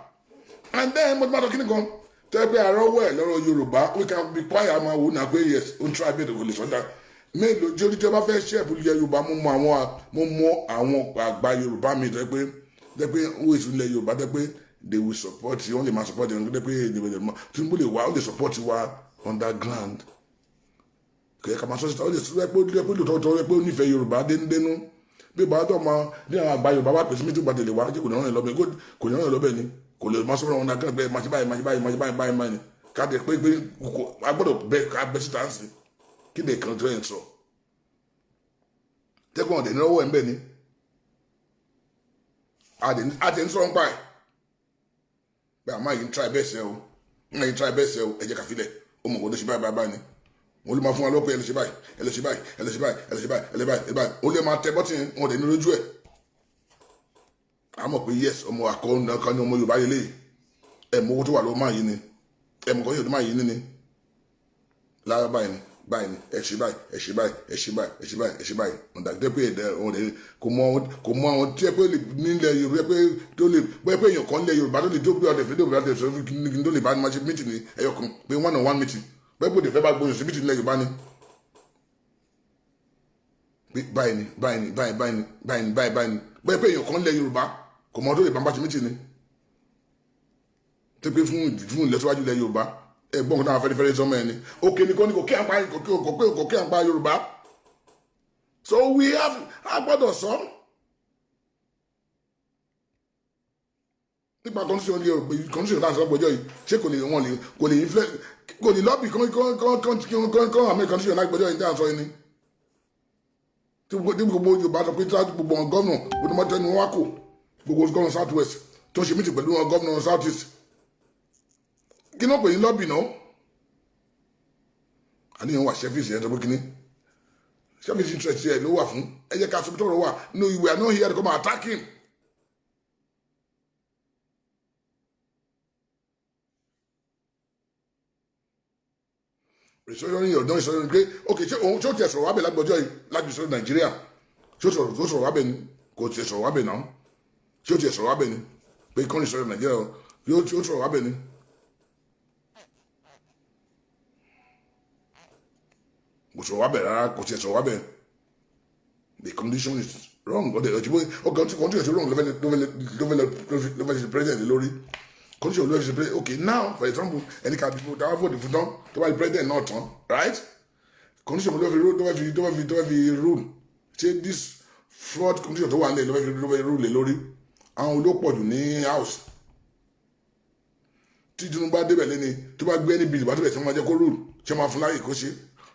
and then mo ti máa tọ́ kí ni kan tẹ́ pé àrọ́wọ́ ẹ̀ lọ́rọ̀ Yorùbá we can be quiet àmọ́ àwọn òun náà pé yes ó ń try bẹ́ẹ̀ kò lè sọ́dá mélòó tí oníjẹ́ bá fẹ́ ṣẹ́ẹ̀bù ilẹ̀ Yorùbá mo mọ àwọn àgbà Yorùbá mi tẹ́ pé owó ìsúnlẹ̀ Yorùbá tẹ́ pé they will support you wọ́n lè máa support you tẹ́ pé Tinubu lè wá ó lè support wa underground kẹ́ ká máa sọ síta ó lè sọ pé lóòótọ́ pé ó nífẹ̀ẹ́ Yorùbá dénúdénú bí bàbá tó máa ní àwọn àgbà Yorùbá wá pèsè méjì gbàdé lè wá kò ní rán ẹ lọ́bẹ̀ ni kò lè máa sọ̀rọ̀ underground bẹ́ẹ̀ máa ṣe báyìí ni káde pé a gbọ́dọ̀ bẹ́ síta ń sìn kí ni kan tó yẹn sọ tẹ́gbọ́n ọ̀dẹ̀ ní ọwọ́ ẹ̀ ń bẹ̀ ni àti ń sọ ń pa ẹ̀ pé àmọ́ yìí ń try bẹ́ẹ̀ sẹ́ o ń yìí try bẹ́ẹ̀ sẹ́ o ẹ jẹ́ ká filẹ̀ ó mọ̀ kó ló ṣe báyìí báyìí ni wọ́n lè máa fún wa lọ́pẹ́ ẹ lè ṣe báyìí ẹ lè ṣe báyìí ẹ lè ṣe báyìí ẹ lè ṣe báyìí ẹ lè báyìí ẹ báyìí ó lè máa tẹ bọ́tì wọn ọ̀dẹ̀ ní lójú ẹ̀ àmọ́ pé yes ọmọ akọ́ni ọmọ Yorùbá yẹlé ẹ̀ mọ owó tó wà lọ́wọ́ máa yìí ni ẹ̀ mọ̀ kọ́ yóò tó máa yìí ni lára báyìí ni báyìí ni ẹ ṣe báyìí ẹ ṣe báyìí ẹ ṣe báyìí ẹ ṣe báyìí ẹ ṣe báyìí ọ̀dàgbẹ́ pé kò mọ àwọn tí ẹ pé nílẹ̀ Yorùbá pé tó lè bóyá pé èèyàn kan nílẹ̀ Yorùbá tó lè tó bí ọ̀dẹ̀ fídíò ọ̀dẹ̀ sọ fún tó lè bá máa ṣe mítì ní ẹyọ kan pé one on one meeting bóyá pé òde fẹ́ bá gbóyè sí mítì nílẹ̀ Yorùbá ni báyìí ni báyìí ni báyìí báyìí ni báyìí ni báyìí báyìí ni bóyá pé èèyàn kan nílẹ̀ Yorùbá kò mọ tó lè bá máa ṣe mítì ni tó pé fún ìlọsíwájú ilẹ̀ Yorùbá ẹ̀gbọ́n kan náà fẹ́rẹ́fẹ́rẹ́ sọmọ ẹni òkè nìkan ni kò kí à ń pa Yorùbá so we have a gbọ́dọ̀ sọ nípa constitution ilé Yorùbá constitution náà sọ́gbọ́jọ́ yìí ṣé kò lè influence kò lè lọ́bì kan àmì constitution náà gbọ́jọ́ yìí dáhùn sọ ẹni tí gbogbo Yorùbá sọ pé tí gbogbo wọn gọ́ọ̀nà gbogbo mọ́tẹ́ ni wọ́n wá kò gbogbo gọ́ọ̀nà south west tó ṣe mítì pẹ̀lú wọn gọ́ọ̀nà south east kí náà pè ní lọ́bì náà àníyàn wà ṣẹ́fíìsì ẹ̀ tó pé kíní ṣẹ́fíìsì interest ẹ̀ ló wà fún ẹ jẹ́ ká sọ tó rọ̀ wà no we are not here to come and attack him. ìṣòro ní ọ̀dọ́ ìṣòro ní pé ok ṣé òun tó tiẹ̀ sọ̀rọ̀ wábẹ̀ lágbọ́jọ́ yìí láti ìṣòro Nàìjíríà tó sọ̀rọ̀ wábẹ̀ ni kò tiẹ̀ sọ̀rọ̀ wábẹ̀ náà tí ó tiẹ̀ sọ̀rọ̀ wábẹ̀ ni pé kọ́ni ìṣòro Nàìjíríà yóò sọ̀rọ̀ wábẹ̀ ni. kò sọ̀rọ̀ wábẹ̀ rárá kò tiẹ̀ sọ̀rọ̀ wábẹ̀ the condition is wrong ọ̀dẹ̀ ọ̀jìbó ọ̀gá tí condition is wrong ló fẹ́ ṣe president lórí condition ló fẹ́ ṣe president okay now for example ẹni ká dìbò táwọn vote fún tán tó bá di president náà tán right condition ló fẹ́ fi rule ṣé this fraud condition tó wà nílẹ̀ ló fẹ́ fi rule lórí àwọn olópọ̀jù ní house tí Tinubu bá débẹ̀ lẹ́ni tó bá gbé ní bíi ìbátú bẹ̀ tí wọ́n máa jẹ́ kó rule ṣé máa fún láyè kó ṣe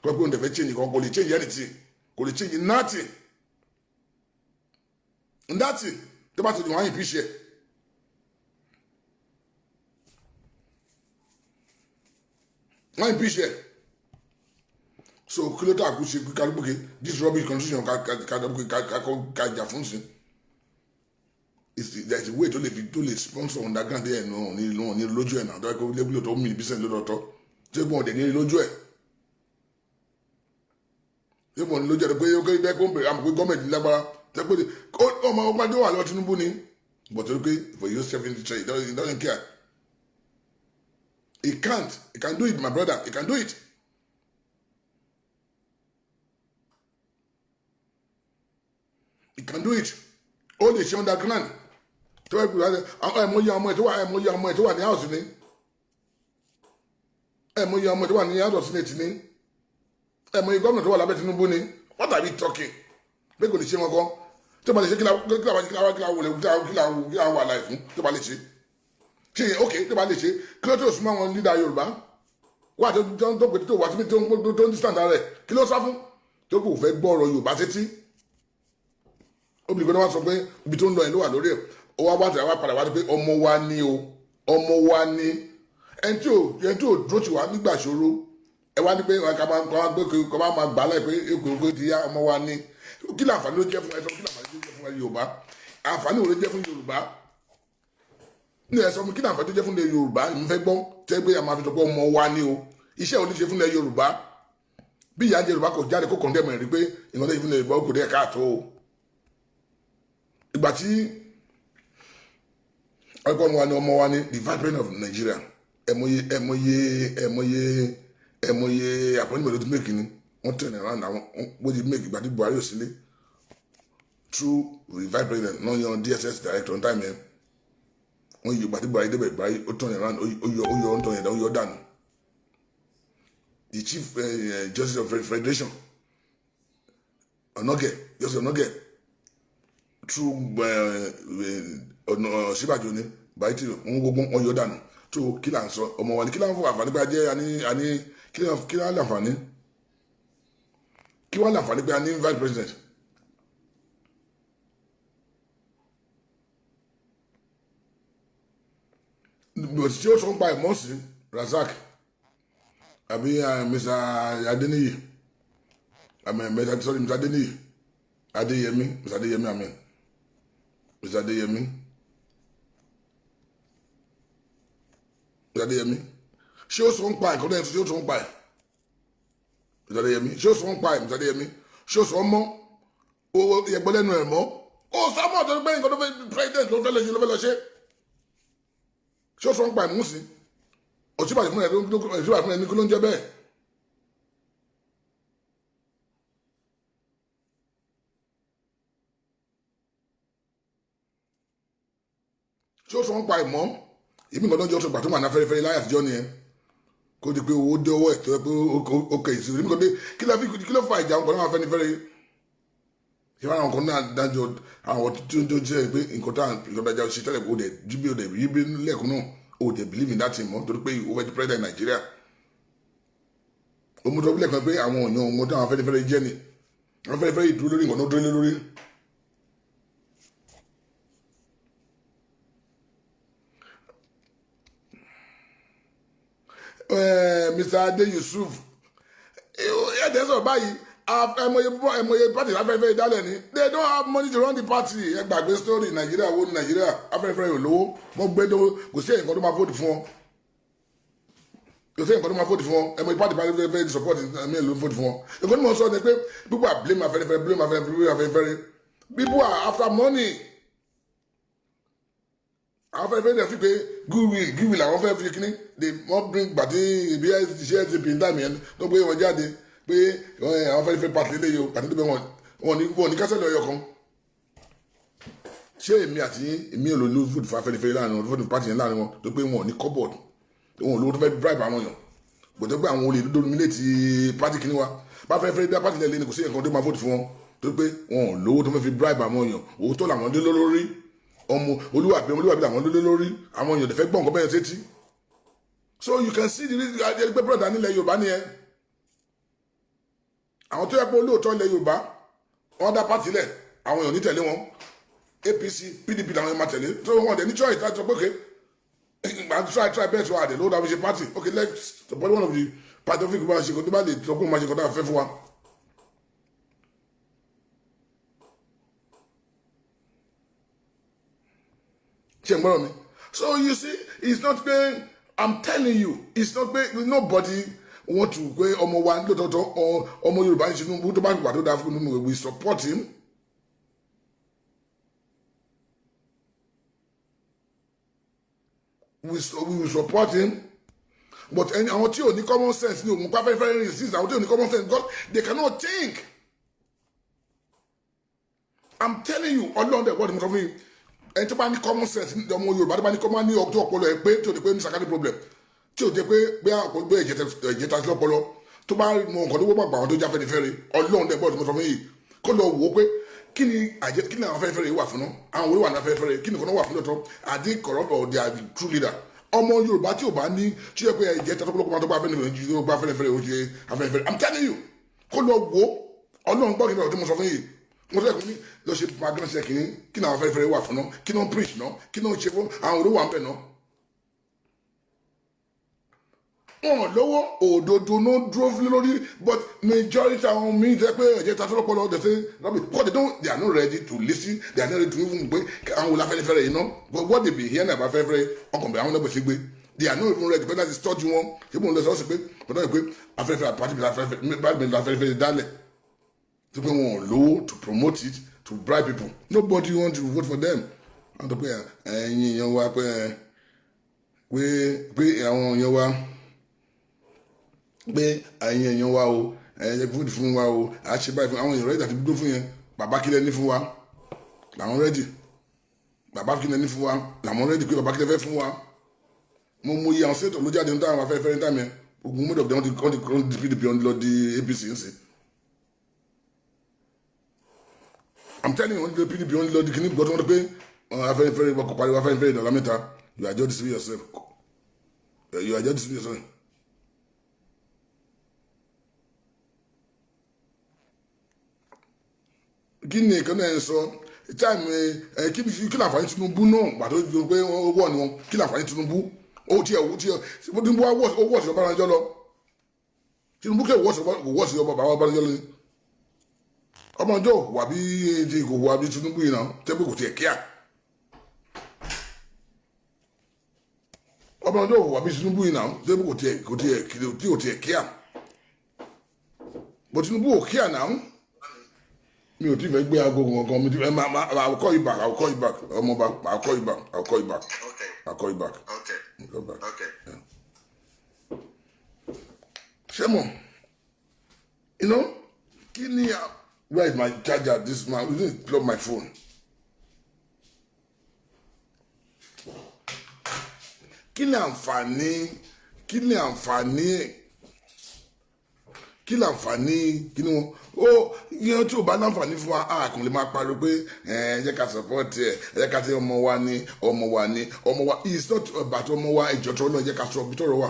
tó bá gbé oúnjẹ fẹ́ change kan kò lè change anything kò lè change nothing nothing tó bá ti dùn wáyé píṣẹ́ wáyé píṣẹ́ so kí ló tà kú ṣe kálukúke this rubbish constitution kájà fún sí there is a way tó lè sponsor underground ẹ̀ náà ní lójú ẹ̀ náà tó yẹ kó lébùlò tó mìíràn bísẹ̀ lọ́dọ̀ọ́tọ́ tí ó gbọ́n ọ̀dẹ̀ ní lójú ẹ̀ tí ó gbọ́n ní lójú ẹ̀ pé ó kéré bẹ́ẹ̀ kó ń bèrè àmọ́ pé gọ́ọ̀mẹ̀ntì lágbára tẹ́ pé ọmọ ọgbàdé wà lọ Tinubu ni but ó pé for you self interest he doesn't care he can do it my brother he can do it. He can do it ó lè ṣe underground tó wà pé àwọn ẹ̀mọ́yé ọmọ ẹ̀ tó wà ní house ni ẹ̀mọ́yé ọmọ ẹ̀ tó wà ní house of senate ni ẹ̀mọ́yé gómìnà tó wà lábẹ́ Tinubu ni what are we talking pé kò lè ṣe wọn kan tó bá lè ṣe kí la wà láì fún tó bá lè ṣe ṣe ok tó bá lè ṣe kí ló tó súnmọ́ àwọn leader Yorùbá wà tó pè tó wà tó ń distant rẹ̀ kí ló sá fún tó kò fẹ́ gbọ́ ọ̀rọ̀ Yorùbá sétí obìnrin kan wá sọ pé ibi tó ń lọ ẹ̀ ló wà lórí ẹ̀ ó wá wá tẹ̀lé wá padà wá pé ọmọ wa ni o ọmọ wa ni ẹni tí ò dúró tì wá nígbà ṣòro ẹ wá ní pé ká máa gbà láì pé èkó ti yá ọmọ wa ni kí láǹfààní ló jẹ́ fún ẹ sọ kí láǹfààní ló jẹ́ fún Yorùbá àǹfààní wo ló jẹ́ fún Yorùbá ní ẹ sọ fún kí láǹfààní tó jẹ́ fún Yorùbá ń fẹ́ gbọ́n tẹ́ pé a máa fi sọ pé ọmọ wa ni o iṣẹ́ ò ní ṣe fún Yorùbá bí ìyá Yorùbá kò jáde kó kọ̀ndẹ́mù rí pé ìwọ̀n lẹ́yìn fún Yorùbá kò dé káàtó o ìgbà tí ọgbọ́n wa ni ọmọ wa ni the vibrant of Nigeria ẹmọye appointment ló ti make ni wọ́n tẹ̀lé around àwọn wọ́n ti make ìgbà tí Buhari ò sílé through the vibrant náà yan DSS director on time yẹn wọ́n yí ìgbà tí Buhari débẹ̀ Buhari ó tẹ̀lé around ó tẹ̀lé yẹn ó yọ dànù the chief justice of federation Justice Onoge through Ọ̀nàṣíbàjò ni báyìí tí wọ́n gbogbo wọn yọ dànù tó kí là ń sọ ọmọ wa ní kí là ń fún àǹfààní pé a jẹ́ àní kí là ń láǹfààní kí wọ́n láǹfààní pé a ní vice president. tí ó sọ ń pa ìmọ̀ọ́sí Razak àbí Mr. Adeniyi Mr. Adeniyi Adeyemi Mr. Adeyemi amen Mr. Adeyemi Mr. Adeyemi ṣé ó sọ ń pa ìkọ́ni ẹ̀sùn ṣé ó sọ ń pa ẹ̀ Mr. Adeyemi ṣé ó sọ ń pa ẹ̀ Mr. Adeyemi ṣé ó sọ mọ́ owó ìyẹ̀gbọ́ lẹ́nu ẹ̀ mọ́ ó sọ mọ́ ọ̀tọ́ pé nǹkan tó fẹ́ president ló fẹ́ lọ ṣe ló fẹ́ lọ ṣe ṣé ó sọ ń pa ìmú sí òṣìbàjẹ́ fún ẹ̀ ní kí ló ń jẹ́ bẹ́ẹ̀. ṣé ó sọ ń pa ìmọ̀ ìbí nǹkan tó ń jẹ́ oṣù pàtó wà ní afẹ́rẹ́fẹ́ láyé àtijọ́ ni ẹ kó di pé owó dé owó ẹ̀ tó yẹ pé ó kẹ̀ ìṣòro ìbí nǹkan dé kí ló fa ìjà nǹkan náà afẹ́nifẹ́re ṣé wọn àwọn nǹkan náà dájọ́ àwọn tí ó ń jẹ́ pé nǹkan tá ìjọba ṣe tẹ́lẹ̀ kó dẹ̀ jíbi ó dẹ̀ yíbi lẹ́ẹ̀kan náà ó dẹ̀ believe in that thing mọ́ torí pé ó fẹ́ di president Nàìjíríà ó mú tó bílẹ̀ kan pé àwọn èèyàn ọmọ táwọn afẹ́nifẹ́re jẹ́ ni àwọn afẹ́nifẹ́re ìdúró lórí nǹkan tó dúró lórí. Mr. Ade Yusuf ẹ̀ẹ́dẹ̀ sọ̀rọ̀ báyìí ẹ̀mọye party afẹ́fẹ́ ìdálẹ̀ ni they don't have money to run the party ẹ gbàgbé story Nàìjíríà wo Nàìjíríà afẹ́fẹ́ yóò lówó wọ́n gbé dó kò sí ẹ̀yìn kan tó máa vote fún ọ kò sí ẹ̀yìn kan tó máa vote fún ọ ẹ̀mọye party afẹ́fẹ́ support ẹ̀mí ló vote fún ọ ẹ̀kọ́ ni mo sọ ni pé people are blame afẹ́fẹ́ people are after money àwọn fẹ́ẹ́ fẹ́ẹ́ fi pé goodwill àwọn fẹ́ẹ́ fi kíní wọ́n bring gbàtí ibi iṣẹ́ ti pin time yẹn tó gbé wọn jáde pé àwọn fẹ́ẹ́ fẹ́ pàtó lé yìí o pàtó tó bẹ wọn ní kásẹ̀ lọ́yọ̀ kan. ṣé èmi àti èmi ò lò ló vote fún Afẹ́nifẹ́re láàrin wọn vote party yẹn láàrin wọn tó pé wọn ò ní cupboard wọn ò lówó tó fẹ́ bribe àwọn èèyàn gbọ́dọ̀ pé àwọn olè dominate party kíní wa bá fẹ́ẹ́ dá party lẹ́lẹ́ ni kò sí nǹkan tó máa vote fún wọn tó pé wọn ò lówó tó fẹ́ fi bribe àwọn èèyàn òótọ́ làwọn dé lórí ọmọ olúwàbí làwọn lólé lórí àwọn èèyàn lè fẹ́ gbọ́ nǹkan bẹ́ẹ̀ sétí so you can see the reason ẹgbẹ́ brother nílẹ̀ Yorùbá ni ẹ àwọn tó yẹ pé olóòótọ́ ilẹ̀ Yorùbá wọ́n dá pàtì lẹ̀ àwọn èèyàn ní tẹ̀lé wọn APC PDP làwọn èèyàn máa tẹ̀lé tó wọn dẹ̀ ní choice láti sọ pé okay try bẹ́ẹ̀ tó wà dé ló dàbí ṣe party okay let's support one of the party of people ṣe kó tó bá lè sọ pé wọ́n máa ṣe kó tó bá fẹ́ fún wa. So you see, it's not paying. I'm telling you, it's not paying. Nobody want to go ọmọ wa lótọ́tọ́ ọmọ Yorùbá ní Tinubu tó bá gbà tó dáa fún un. We support him. We will support him. But àwọn tí ò ní common sense ní òun pàfẹ́ fẹ́ resist àwọn tí ò ní common sense because they cannot think. I'm telling you, Ọlọ́run dẹ̀ wọ́n ti mú sọ fún yìí. Ẹni tó bá ní common sense ọmọ Yorùbá tó bá ní common ní ọjọ́ ọpọlọ ẹ pé tí o di pé ní sakani problem tí o jẹ pé bí àpò gbé ẹ̀jẹ̀ ta sí lọ́pọlọ tó bá mọ nǹkan tó gbọ́ àwọn tó já Afẹ́nifẹ́re Ọlọ́run dẹ̀ bọ́ọ̀lù tó mọ̀ sọ fún yìí kó lọ wò ó pé kí ni àwọn Afẹ́nifẹ́re wà fún náà àwọn orí wà ní Afẹ́nifẹ́re kí ni nǹkan náà wà fún lọ́tọ́ àdé corrupt or their true leader ọmọ Yorùbá tí o bá ní tí o yẹ pé ẹ̀jẹ̀ ta lọ́pọlọ tó bá Afẹ́nifẹ́re ó ṣe Afẹ́nifẹ́re I'm telling you kó lọ wò ó Ọlọ́run gbọ́ kí ni ọ̀rọ̀ tó mọ̀ sọ fún yìí mo sọ pé lọ ṣe magán ṣe kìíní kí náà Afẹ́nifẹ́re wà fún náà kí náà preach náà kí náà ṣe fún àwọn olówó àǹbẹ̀ náà. wọn lówó òdodo náà dúró lórí but majority àwọn míì jẹ pé ẹ̀jẹ̀ ta sọ́lọ́pọ̀ lọ́wọ́ dẹ̀sẹ̀ rọ́bì because they are not ready to listen they are not ready to even gbé àwọn olú Afẹ́nifẹ́re yìí náà but what they be hearing about Afẹ́nifẹ́re ọkàn bẹ̀rẹ̀ àwọn náà bẹ̀ sí gbé they are not even ready pé láti tọ́jú wọn ṣé mo lọ sọ sí pé pẹ̀lú pé Afẹ́nifẹ́re àpàtì bíi Afẹ́nifẹ́re dálẹ̀ to pay one low to promote it to bribe people nobody want to vote for them and to pay ẹ̀yin èèyàn wa pé àwọn èèyàn wa pé ẹ̀yin èèyàn wa o ẹ̀yin vote fún wa o àṣẹ báyìí fún àwọn èèyàn rẹ́dí àti dúró fún yẹn bàbá kílẹ̀ ní fún wa làwọn rẹ́dí bàbá kílẹ̀ ní fún wa làwọn rẹ́dí pé bàbá kílẹ̀ fẹ́ fún wa mo mú iye àwọn sèto ló jáde ní táwọn Afẹ́nifẹ́re ní táwọn yẹn ogun mọ́tò ọ̀dọ́ wọn ti PDP lọ di APC ń sìn. I'm telling you, only the PDP only the kidney because one pay Afẹ́nifẹ́re kò pariwo Afẹ́nifẹ́re $1 you are just deceiving yourself. You are just dismissing sorry. Kí ni nǹkan náà ń sọ time kí láǹfààní Tinubu náà gbà tó di pé wọ́n wọ̀ ni wọn kí láǹfààní Tinubu ó tiẹ̀ Tinubu wá wọ̀ sí Ọbásanjọ́ lọ Tinubu kẹ́ wọ̀ sí Ọbásanjọ́ lọ ni Ọbásanjọ́ wà bí kò wà bí Tinubu yìí náà tẹ́ pé kò tiẹ̀ kíá Ọbásanjọ́ wà bí Tinubu yìí náà tẹ́ pé kò tiẹ̀ kíá bó Tinubu ò kíá náà mi ò tí fẹ́ gbé aago kankan mi ti fẹ́ I'll call you back ọmọba I'll call you back. Okay. I'll call you back. Okay. Go back. Okay. Yeah. Shemo, you know, where is my charger? This man, we didn't plug my phone. Kí ni àǹfààní kí ni wọn yẹn tí o bá láǹfààní fún wa a kò lè máa pariwo pé ẹ jẹ́ ká support ẹ jẹ́ ká tí ọmọ wa it's not about ọmọ wa ìjọ tó náà jẹ́ ká sọ bí tọrọ wà.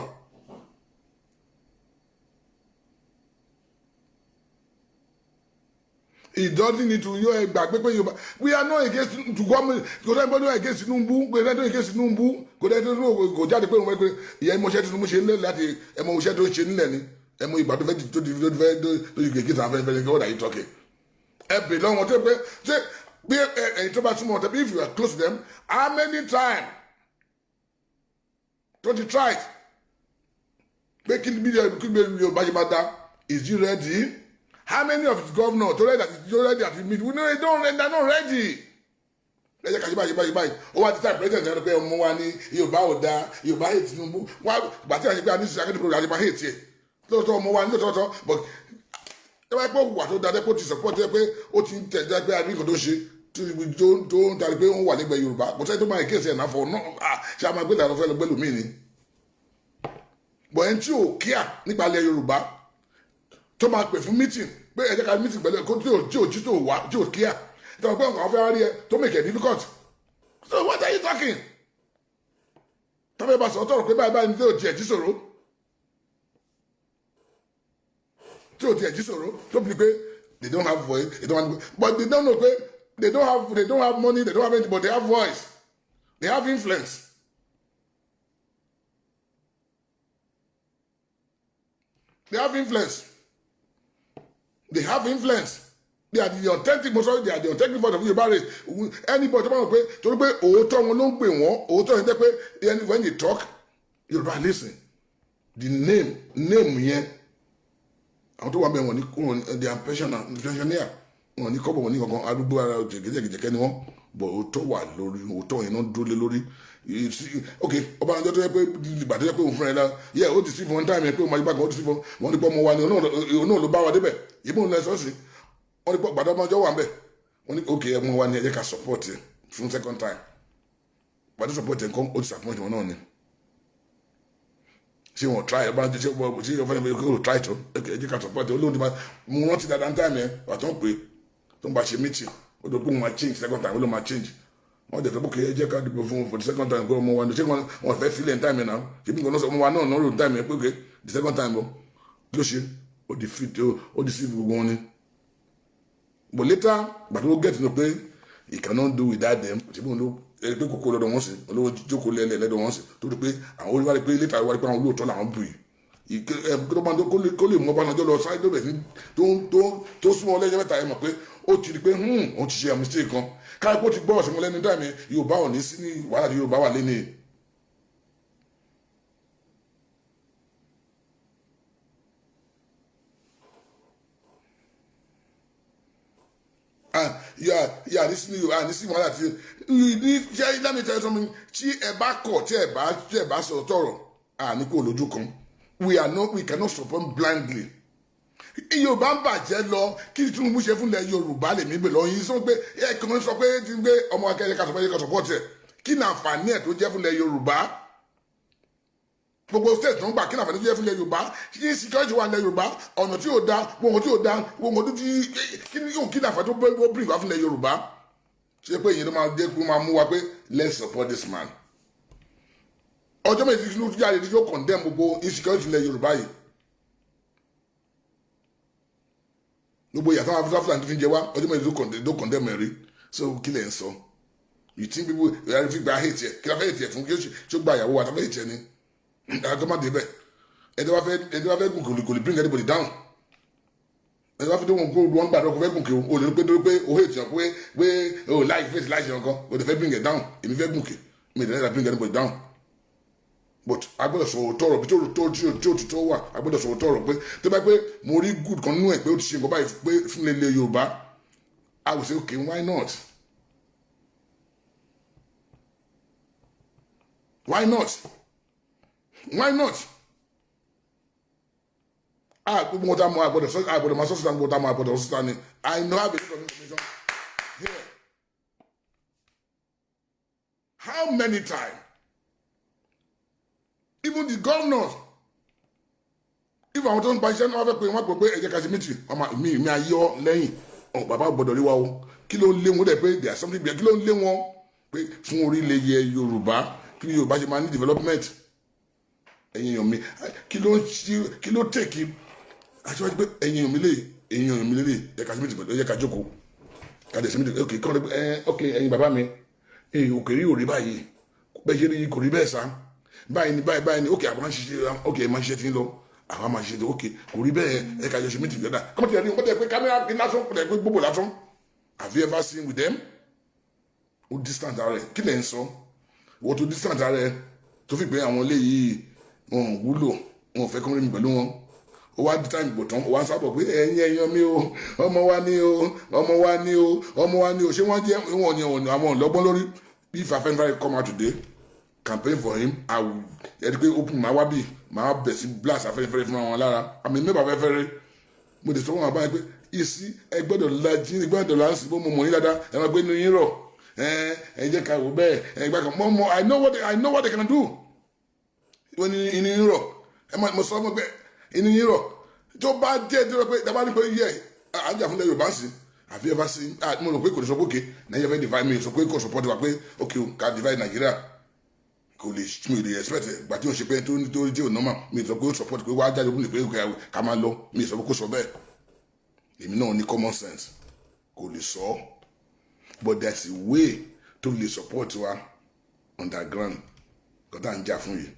It doesn't need to yọ ẹgbà pé Yorùbá we are not against to government kò dẹ́ gbọ́dọ̀ against Tinubu kò dẹ́ against Tinubu kò dẹ́ kò jáde pé òun pé ìyá ẹmọṣẹ́ Tinubu ṣe nílẹ̀ láti ẹmọṣẹ́ tó ń ṣe nílẹ̀ ni ẹmọ ìgbà tó fẹ́ tó yìí kékeré tàn fẹ́ what are you talking ẹ bè lọ́wọ́ tó pé ṣé bí ẹ̀yin tó bá súnmọ́ ọ̀tẹ̀ bí if you are close to them how many times tó ti try pé kí bí Yorùbá ṣe máa dá is you ready? How many of his governors to ready at the meet? We know they're not ready. Lẹ́yìn kàṣí báyìí ó wá ti ta president ẹ̀rọ pé ọmọ wa ní Yorùbá ò dáa Yorùbá hate Tinubu wá gbàtí àṣepé àníṣe akéde program àṣepá hate yẹ lóòótọ́ ọmọ wa ní lóòótọ́ but ẹ wáyé pé òwà tó dáa pé ó ti support ẹ pé ó ti ń tẹ̀jẹ́ pé àbí nǹkan tó ṣe tó ń tari pé ó ń wà nígbà Yorùbá kò sẹ́ni tó máa kéèsì ẹ̀ náà fọ náà ṣe àmọ́ ẹgbẹ́ ìlànà fẹ́ lọ gbẹ́lú mí ni. Bọ̀ ẹni tí ò kíà nípa ilẹ̀ Yorùbá tó máa pè fún meeting pé ẹ jẹ́ ká meeting pẹ̀lú ẹ̀kọ́ tí ò wá tí ò kíá ìtàn pé nǹkan fẹ́ rí ẹ tó make it difficult so what are you talking? tọ́pẹ́ bá sọ tọrọ pé báyìí ní tí ò tiẹ̀ jí sòro tó bí pé they don't have voice but they don't know pé they don't have money they don't have anything but they have voice they have influence. They have influence. They are the authentic majority. They are the authentic voice of Yorùbá race. Anybody tó bá wọn pé torí pé òótọ́ wọn ló ń pè wọ́n òótọ́ yẹn jẹ́ pé when they talk Yorùbá listen the name yẹn àwọn tó wà bẹ́ẹ̀ wọ́n ní they are pensioner wọ́n ní kọ́bọ̀ wọ́n ní kankan arúgbó ara jẹ̀gẹ́jẹ̀gẹ́ ni wọ́n bọ̀ òótọ́ wà lórí òótọ́ yẹn náà dúró lé lórí ok Ọbásanjọ́ tó yẹ pé ìgbà tó yẹ pé òun fúnra ẹ̀ la yẹ ó ti sí fún one time yẹn pé òun máa yí bákan ó ti sí fún wọn ní pọ́ ọmọ wa ni òun náà ló bá wa débẹ̀ yìí bóun lẹ sọ́ọ̀sì wọn ní pọ́ gbàdọ́ Ọbásanjọ́ wà ń bẹ̀ wọn ní ok ọmọ wa ni ẹ jẹ́ ká support ẹ fún second time gbàdọ́ support ẹ nǹkan ó ti support wọn náà ni ṣé wọn try Ọbásanjọ́ ṣé wọn fẹ́ẹ́ kó try tó ẹ jẹ́ ká support ẹ olóhùn ti máa mú wọn ti dáadáa time yẹn wà tó ń pè tó ń bá ṣe meeting ó dọ̀ pé òun máa change second time ó ló máa change wọ́n jẹ́ tọ́pọ̀ kìí jẹ́ ká dìbò fún for the second time pé ọmọ wa ní ṣé wọ́n fẹ́ fílẹ̀ time náà ṣé bí nǹkan ọmọ wa náà náà rò time pé okay the second time kí ló ṣe ó di fit ó di sí gbogbo wọn ni but later gbàtí ó get to know pé he cannot do without them ṣé bí wọn ló ẹni pé kókó lọ́dọ̀ wọn sí olówó jókòó lẹ́dọ̀ wọn sí tó di pé àwọn olùwárí pé later wárí pé àwọn olóòótọ́ làwọn bù yìí kó lè mú Ọbásanjọ́ lọ sáré tó bẹ̀ sí tó súnmọ́ lẹ́yìn mẹ́ta ẹ̀ mọ̀ pé ó ti rí pé òun ti ṣe a mistake kan káyọ̀ ti gbọ́ ọ̀sìn lẹ́nu dáìmí Yorùbá ò ní sí ní wàhálà tí Yorùbá wà lẹ́nu. yà ní sí ní Yorùbá ní sí wàhálà tí ní ṣe let me tell you something tí ẹ bá kọ̀ tí ẹ bá sọ tọrọ ní kó lójú kan we cannot support blindly. Yorùbá ń bàjẹ́ lọ kí Tinubu ṣe fúnlẹ̀ Yorùbá lèmi bè lọ yín sọ pé ẹ kàn ń sọ pé ti gbé ọmọ akẹ́kẹ́ ká support ẹ̀ kí ni àǹfààní ẹ̀ tó jẹ́ fúnlẹ̀ Yorùbá gbogbo state tó ń gbà kí ni àǹfààní tó jẹ́ fúnlẹ̀ Yorùbá kí security wà ní Yorùbá ọ̀nà tí ò da gbogbo tí ò da gbogbo tó ti kí ni àǹfààní tó bring wá fúnlẹ̀ Yorùbá ṣe pé ìyẹn ló máa dé kó máa mú wa pé let's support this man ọjọ́ méjì Tinubu jáde ní yóò condemn gbogbo insecurity ilẹ̀ Yorùbá yìí gbogbo ìyàtọ̀ àwọn afúnṣáfúnṣá tó fi ń jẹ wá ọjọ́ méjì ló condemn ẹ̀rí so kí lẹ̀ ń sọ you think people yàrá fi gba hate ẹ̀ kí la fẹ́ hate ẹ̀ fún kí ó gba ìyàwó wa tá fẹ́ hate ẹ̀ ni àgọ́ má dé bẹ́ẹ̀ ẹni wá fẹ́ gùn kò lè bring anybody down ẹni wá fi tó wọn kó wọn gbàdọ̀ kó fẹ́ gùn kí o lè pé o hate yàn pé o like face like yàn kan o lè fẹ́ bring it down èmi fẹ́ gùn kí mi ìdẹ́nẹ́ta bring anybody down but agbọ́dọ̀ sọ̀rọ̀ tọrọ bí tí ó ti tó wà agbọ́dọ̀ sọ̀rọ̀ tọrọ pé tó bá pé mo rí good kan nínú ẹ̀ pé ó ti ṣe nǹkan báyìí pé fún ilẹ̀ Yorùbá I will say okay why not why not gbogbo wọn tá mọ agbọ́dọ̀ máa sọ́sítà gbogbo tá mọ agbọ́dọ̀ sọ́sítà ni I know have a lot of information here how many times even the governors if àwọn tó ń pa iṣẹ́ náà wọ́n fẹ́ pé wọ́n pè pé ẹ̀jẹ̀ kàṣímìtì ọmọ mi ayọ́ lẹ́yìn bàbá gbọ́dọ̀ rí wa o kí ló ń lé wọn dẹ̀ pé there are something bíi kí ló ń lé wọn pé fún orílẹ̀-èdè Yorùbá kí Yorùbá ṣe máa ní development ẹ̀yin èèyàn mi kí ló tèkì aṣíwájú pé ẹ̀yin èèyàn mi lélẹ̀ ẹ̀ka kàṣímìtì pẹ̀lú ẹ̀ka jókòó kàdé símìtì ok ẹ̀yin bàbá mi òkè rí òrí báyìí bẹ́ẹ̀ ṣe rí kò rí bẹ́ẹ̀ sá báyìí ni ok àwọn máa ń ṣiṣẹ́ ok máa ń ṣiṣẹ́ tí ń lọ àwọn máa ń ṣiṣẹ́ ok kò rí bẹ́ẹ̀ ẹ̀ka yọ̀ṣẹ́ mítì gbẹ́dà kọ́mọ̀tì ẹ̀rí wọ́n tẹ̀ pé kámẹ́rà kí lásán kò tẹ̀ pé gbogbo lásán have you ever seen with them ó distant ara rẹ̀ kí lẹ̀ ń sọ wọ́n tó distant ara rẹ̀ tó fi pé àwọn ilé yìí wọn ò wúlò wọn ò fẹ́ kọ́mọ́rẹ́ mi pẹ̀lú wọn ó wá di táìmù gbòtán ó wá ń sábọ̀ pé ẹ̀yin mi o ọmọ wa ni o ṣé wọ́n jẹ́ wọn àwọn ọ̀lọ́gbọ́n lórí if Afenifere come out today campaign for him I will ẹni open my wabi my bẹ̀sí blast Afenifere fún àwọn lára àmì mẹ́bà Afenifere mo lè sọ wọn àbáyé pé ìsí ẹgbẹ́dọ̀ lají ẹgbẹ́dọ̀ láǹsì bó mo mọ̀ yín dáadáa ẹ máa gbé inú yín rọ̀ ẹ jẹ́ ká wò bẹ́ẹ̀ ẹgbẹ́ kan mọ́ I know what they can do wọ́n ní inú yín rọ̀ ẹ máa mo sọ fún pé inú yín rọ̀ tó bá jẹ́ tó rọ pé dábàá ní pé yẹ àjà fúnlẹ̀ Yorùbá sí àfi ẹ bá sí mo rò pé kò ní sọ pé òkè nàìjíríà fẹ́ divide mi sọ pé kò support wa pé òkè ká divide Nàìjíríà kò lè mi lè expect gbà tí o ṣe pé tó jẹ́ ònàmà mi sọ pé ó support pé wàá jáde òun lè pé ká máa lọ mi sọ pé kò sọ bẹ́ẹ̀ èmi náà ní common sense kò lè sọ but there is a way tó lè support wa underground kọ́tà ń jà fún yìí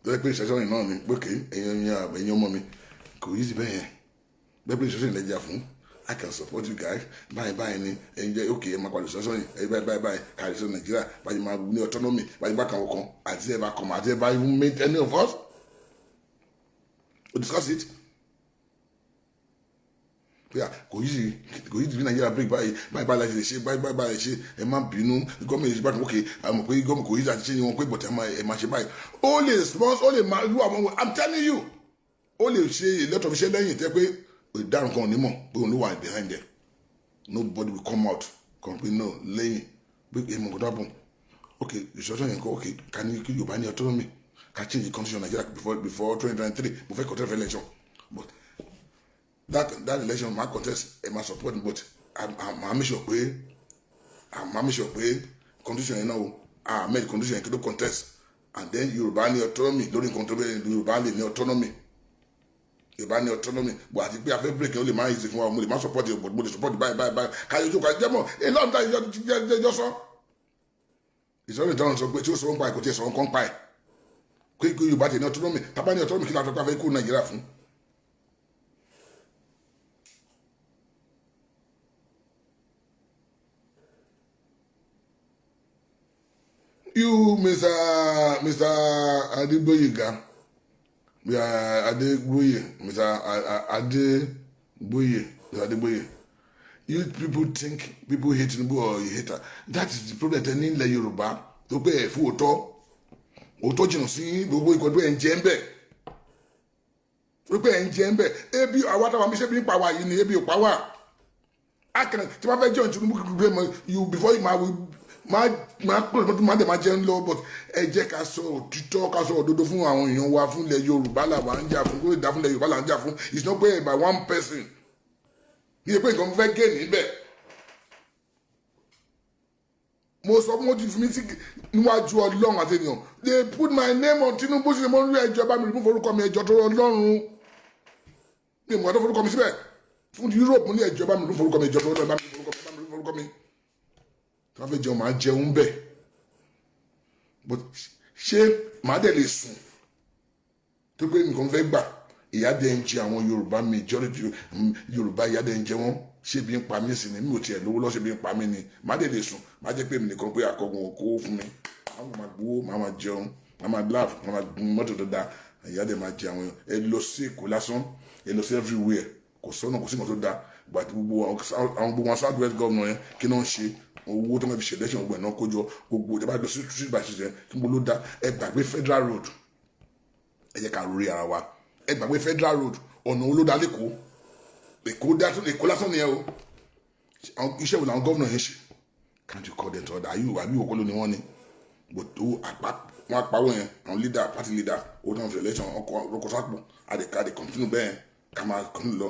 lọ́wọ́ pé ìṣẹ́sọ́ yìí náà ni gbókè ẹ̀yin ọmọ mi kò yí sí bẹ́ẹ̀ yẹn bẹ́ẹ̀ pé ìṣẹ́sọ́ yìí lẹ́jà fún I can support you guys báyìí ni ẹ̀yin jẹ́ òkè ẹ̀ máa padà ìṣẹ́sọ́ yìí ẹ̀yin báyìí káàdì sọ Nàìjíríà báyìí máa ní autonomy báyìí bá kàn wọ́n kan àti ẹ̀ bá kàn àti ẹ̀ bá even made any of us we discuss it kò yí sí bí Nàìjíríà break báyìí láti lè ṣe báyìí ṣe ẹ má bínú gọ́ọ̀mẹ̀ntì ṣe bá kàn ókè àmọ̀ pé gọ́ọ̀mẹ̀ntì kò yí sí àti ṣe ni wọn pé bọ̀tẹ́ ẹ má ṣe báyìí ó lè sponsor ó lè máa lu àwọn I'm telling you ó lè ṣe ìlẹ́tọ̀ fi ṣe lẹ́yìn tẹ́ pé ìdárun kan ò ní mọ̀ pé òun ló wà behind there nobody will come out complain no lẹ́yìn pé èèmọ̀ kò dábùn ok ìṣọ́ṣọ́ yẹn kọ́ ok ká ní kí Yorùbá ní autonomy ká change the constitution Nigeria before 2023 mo fẹ́ contest election but that election ma contest ẹ ma support but ma make sure pé constitution yẹn náà o make constitution yẹn kí ló contest and then Yorùbá ní autonomy lórí nǹkan tó bẹ́ẹ̀ Yorùbá lè ní autonomy but àti pé afẹ́ break ó lè má easy fún wa mo lè má support you but mo lè support báyìí káyọ̀ ojú kan jẹ́mọ̀ a lot of times ìjọ sọ ìsọ̀rọ̀ ìdáhùn sọ pé tí ó sọ ń pa ẹ̀ kò tí ì sọ ń kọ́ ń pa ẹ̀ pé Yorùbá ti ní autonomy tábà ní autonomy kí la fẹ́ pàfẹ́ kú Nàìjíríà fún. You, Mr. Adegboyega, Adegboye, you people think people hate Tinubu or you hate her. That is the problem tẹ́ ní ilẹ̀ Yorùbá tó pé ẹ̀ fún òótọ́ jìnnà sí gbogbo ìkọ̀dú ẹ̀ ń jẹ́ ń bẹ̀. Wípé ẹ̀ ń jẹ́ ń bẹ̀. Ebi àwa táwa mi ṣe bí ń pa wá yìí ni ebi ò pa wá. Akẹ́nà tí wọ́n fẹ́ jẹ́ Tinubu gbé mọ́ you before you máa dẹ̀ máa jẹun lọ but ẹ jẹ́ ká sọ òtítọ́ ká sọ òdodo fún àwọn èèyàn wa fún ilẹ̀ Yorùbá làwa ń jà fún kó lè dá fún ilẹ̀ Yorùbá là ń jà fún it's not pay by one person ní pé nǹkan mo fẹ́ gé níbẹ̀ mo sọ mo ti fi mi sí níwájú Ọlọ́run àti ènìyàn they put my name on Tinubu ṣe mo ń rí ẹjọ́ bá mi rí fún forúkọ mi ẹjọ́ tó Ọlọ́run mi mọ̀ ọ́ tó forúkọ mi síbẹ̀ fún Europe mo ní ẹjọ́ bá mi rí forúkọ mi ẹjọ́ tó Ọlọ́run bá mi rí forúkọ mi tí wọ́n fẹ́ jẹun máa jẹun bẹ́ẹ̀ but ṣé màá dẹ̀ lè sùn tó pé nǹkan fẹ́ gbà ìyá dẹ̀ ń jẹ àwọn Yorùbá majority Yorùbá ìyá dẹ̀ ń jẹ wọ́n ṣé bí ń pa mí sí ni mi ò tiẹ̀ lówó lọ́sẹ̀ bí ń pa mí ni màá dẹ̀ lè sùn màá jẹ́ pé mi nìkan pé akọgun kó fún mi àwọn máa gbowó màá máa jẹun màá máa laugh màá máa gun mọ́tò tó dáa ìyá dẹ̀ máa jẹ àwọn ẹ lọ sí Èkó lásán ẹ lọ sí everywhere kò sọ́nà kò sí nǹkan tó dáa gbàtí gbogbo àwọn gbogbo south west governor yẹn kí náà ń ṣe owó tó máa fi ṣẹlẹ́ṣẹ̀ gbogbo ẹ̀ náà kójọ gbogbo ìjọba lọ sí street by street kí gbogbo ló dá ẹ gbàgbé federal road ẹ jẹ́ ká rí ara wa ẹ gbàgbé federal road ọ̀nà olódà lẹ́kọ̀ọ́ Èkó lásán nìyẹn o iṣẹ́ wo làwọn gómìnà yẹn ṣe can't you call them to order àbí ìwòkọ́ ló ni wọ́n ní gbòtó wọn apáwọ̀ yẹn àwọn leader party leader owó tó ń fi election ọkọ̀ sápò àdè continue bẹ́ẹ̀ ká máa continue lọ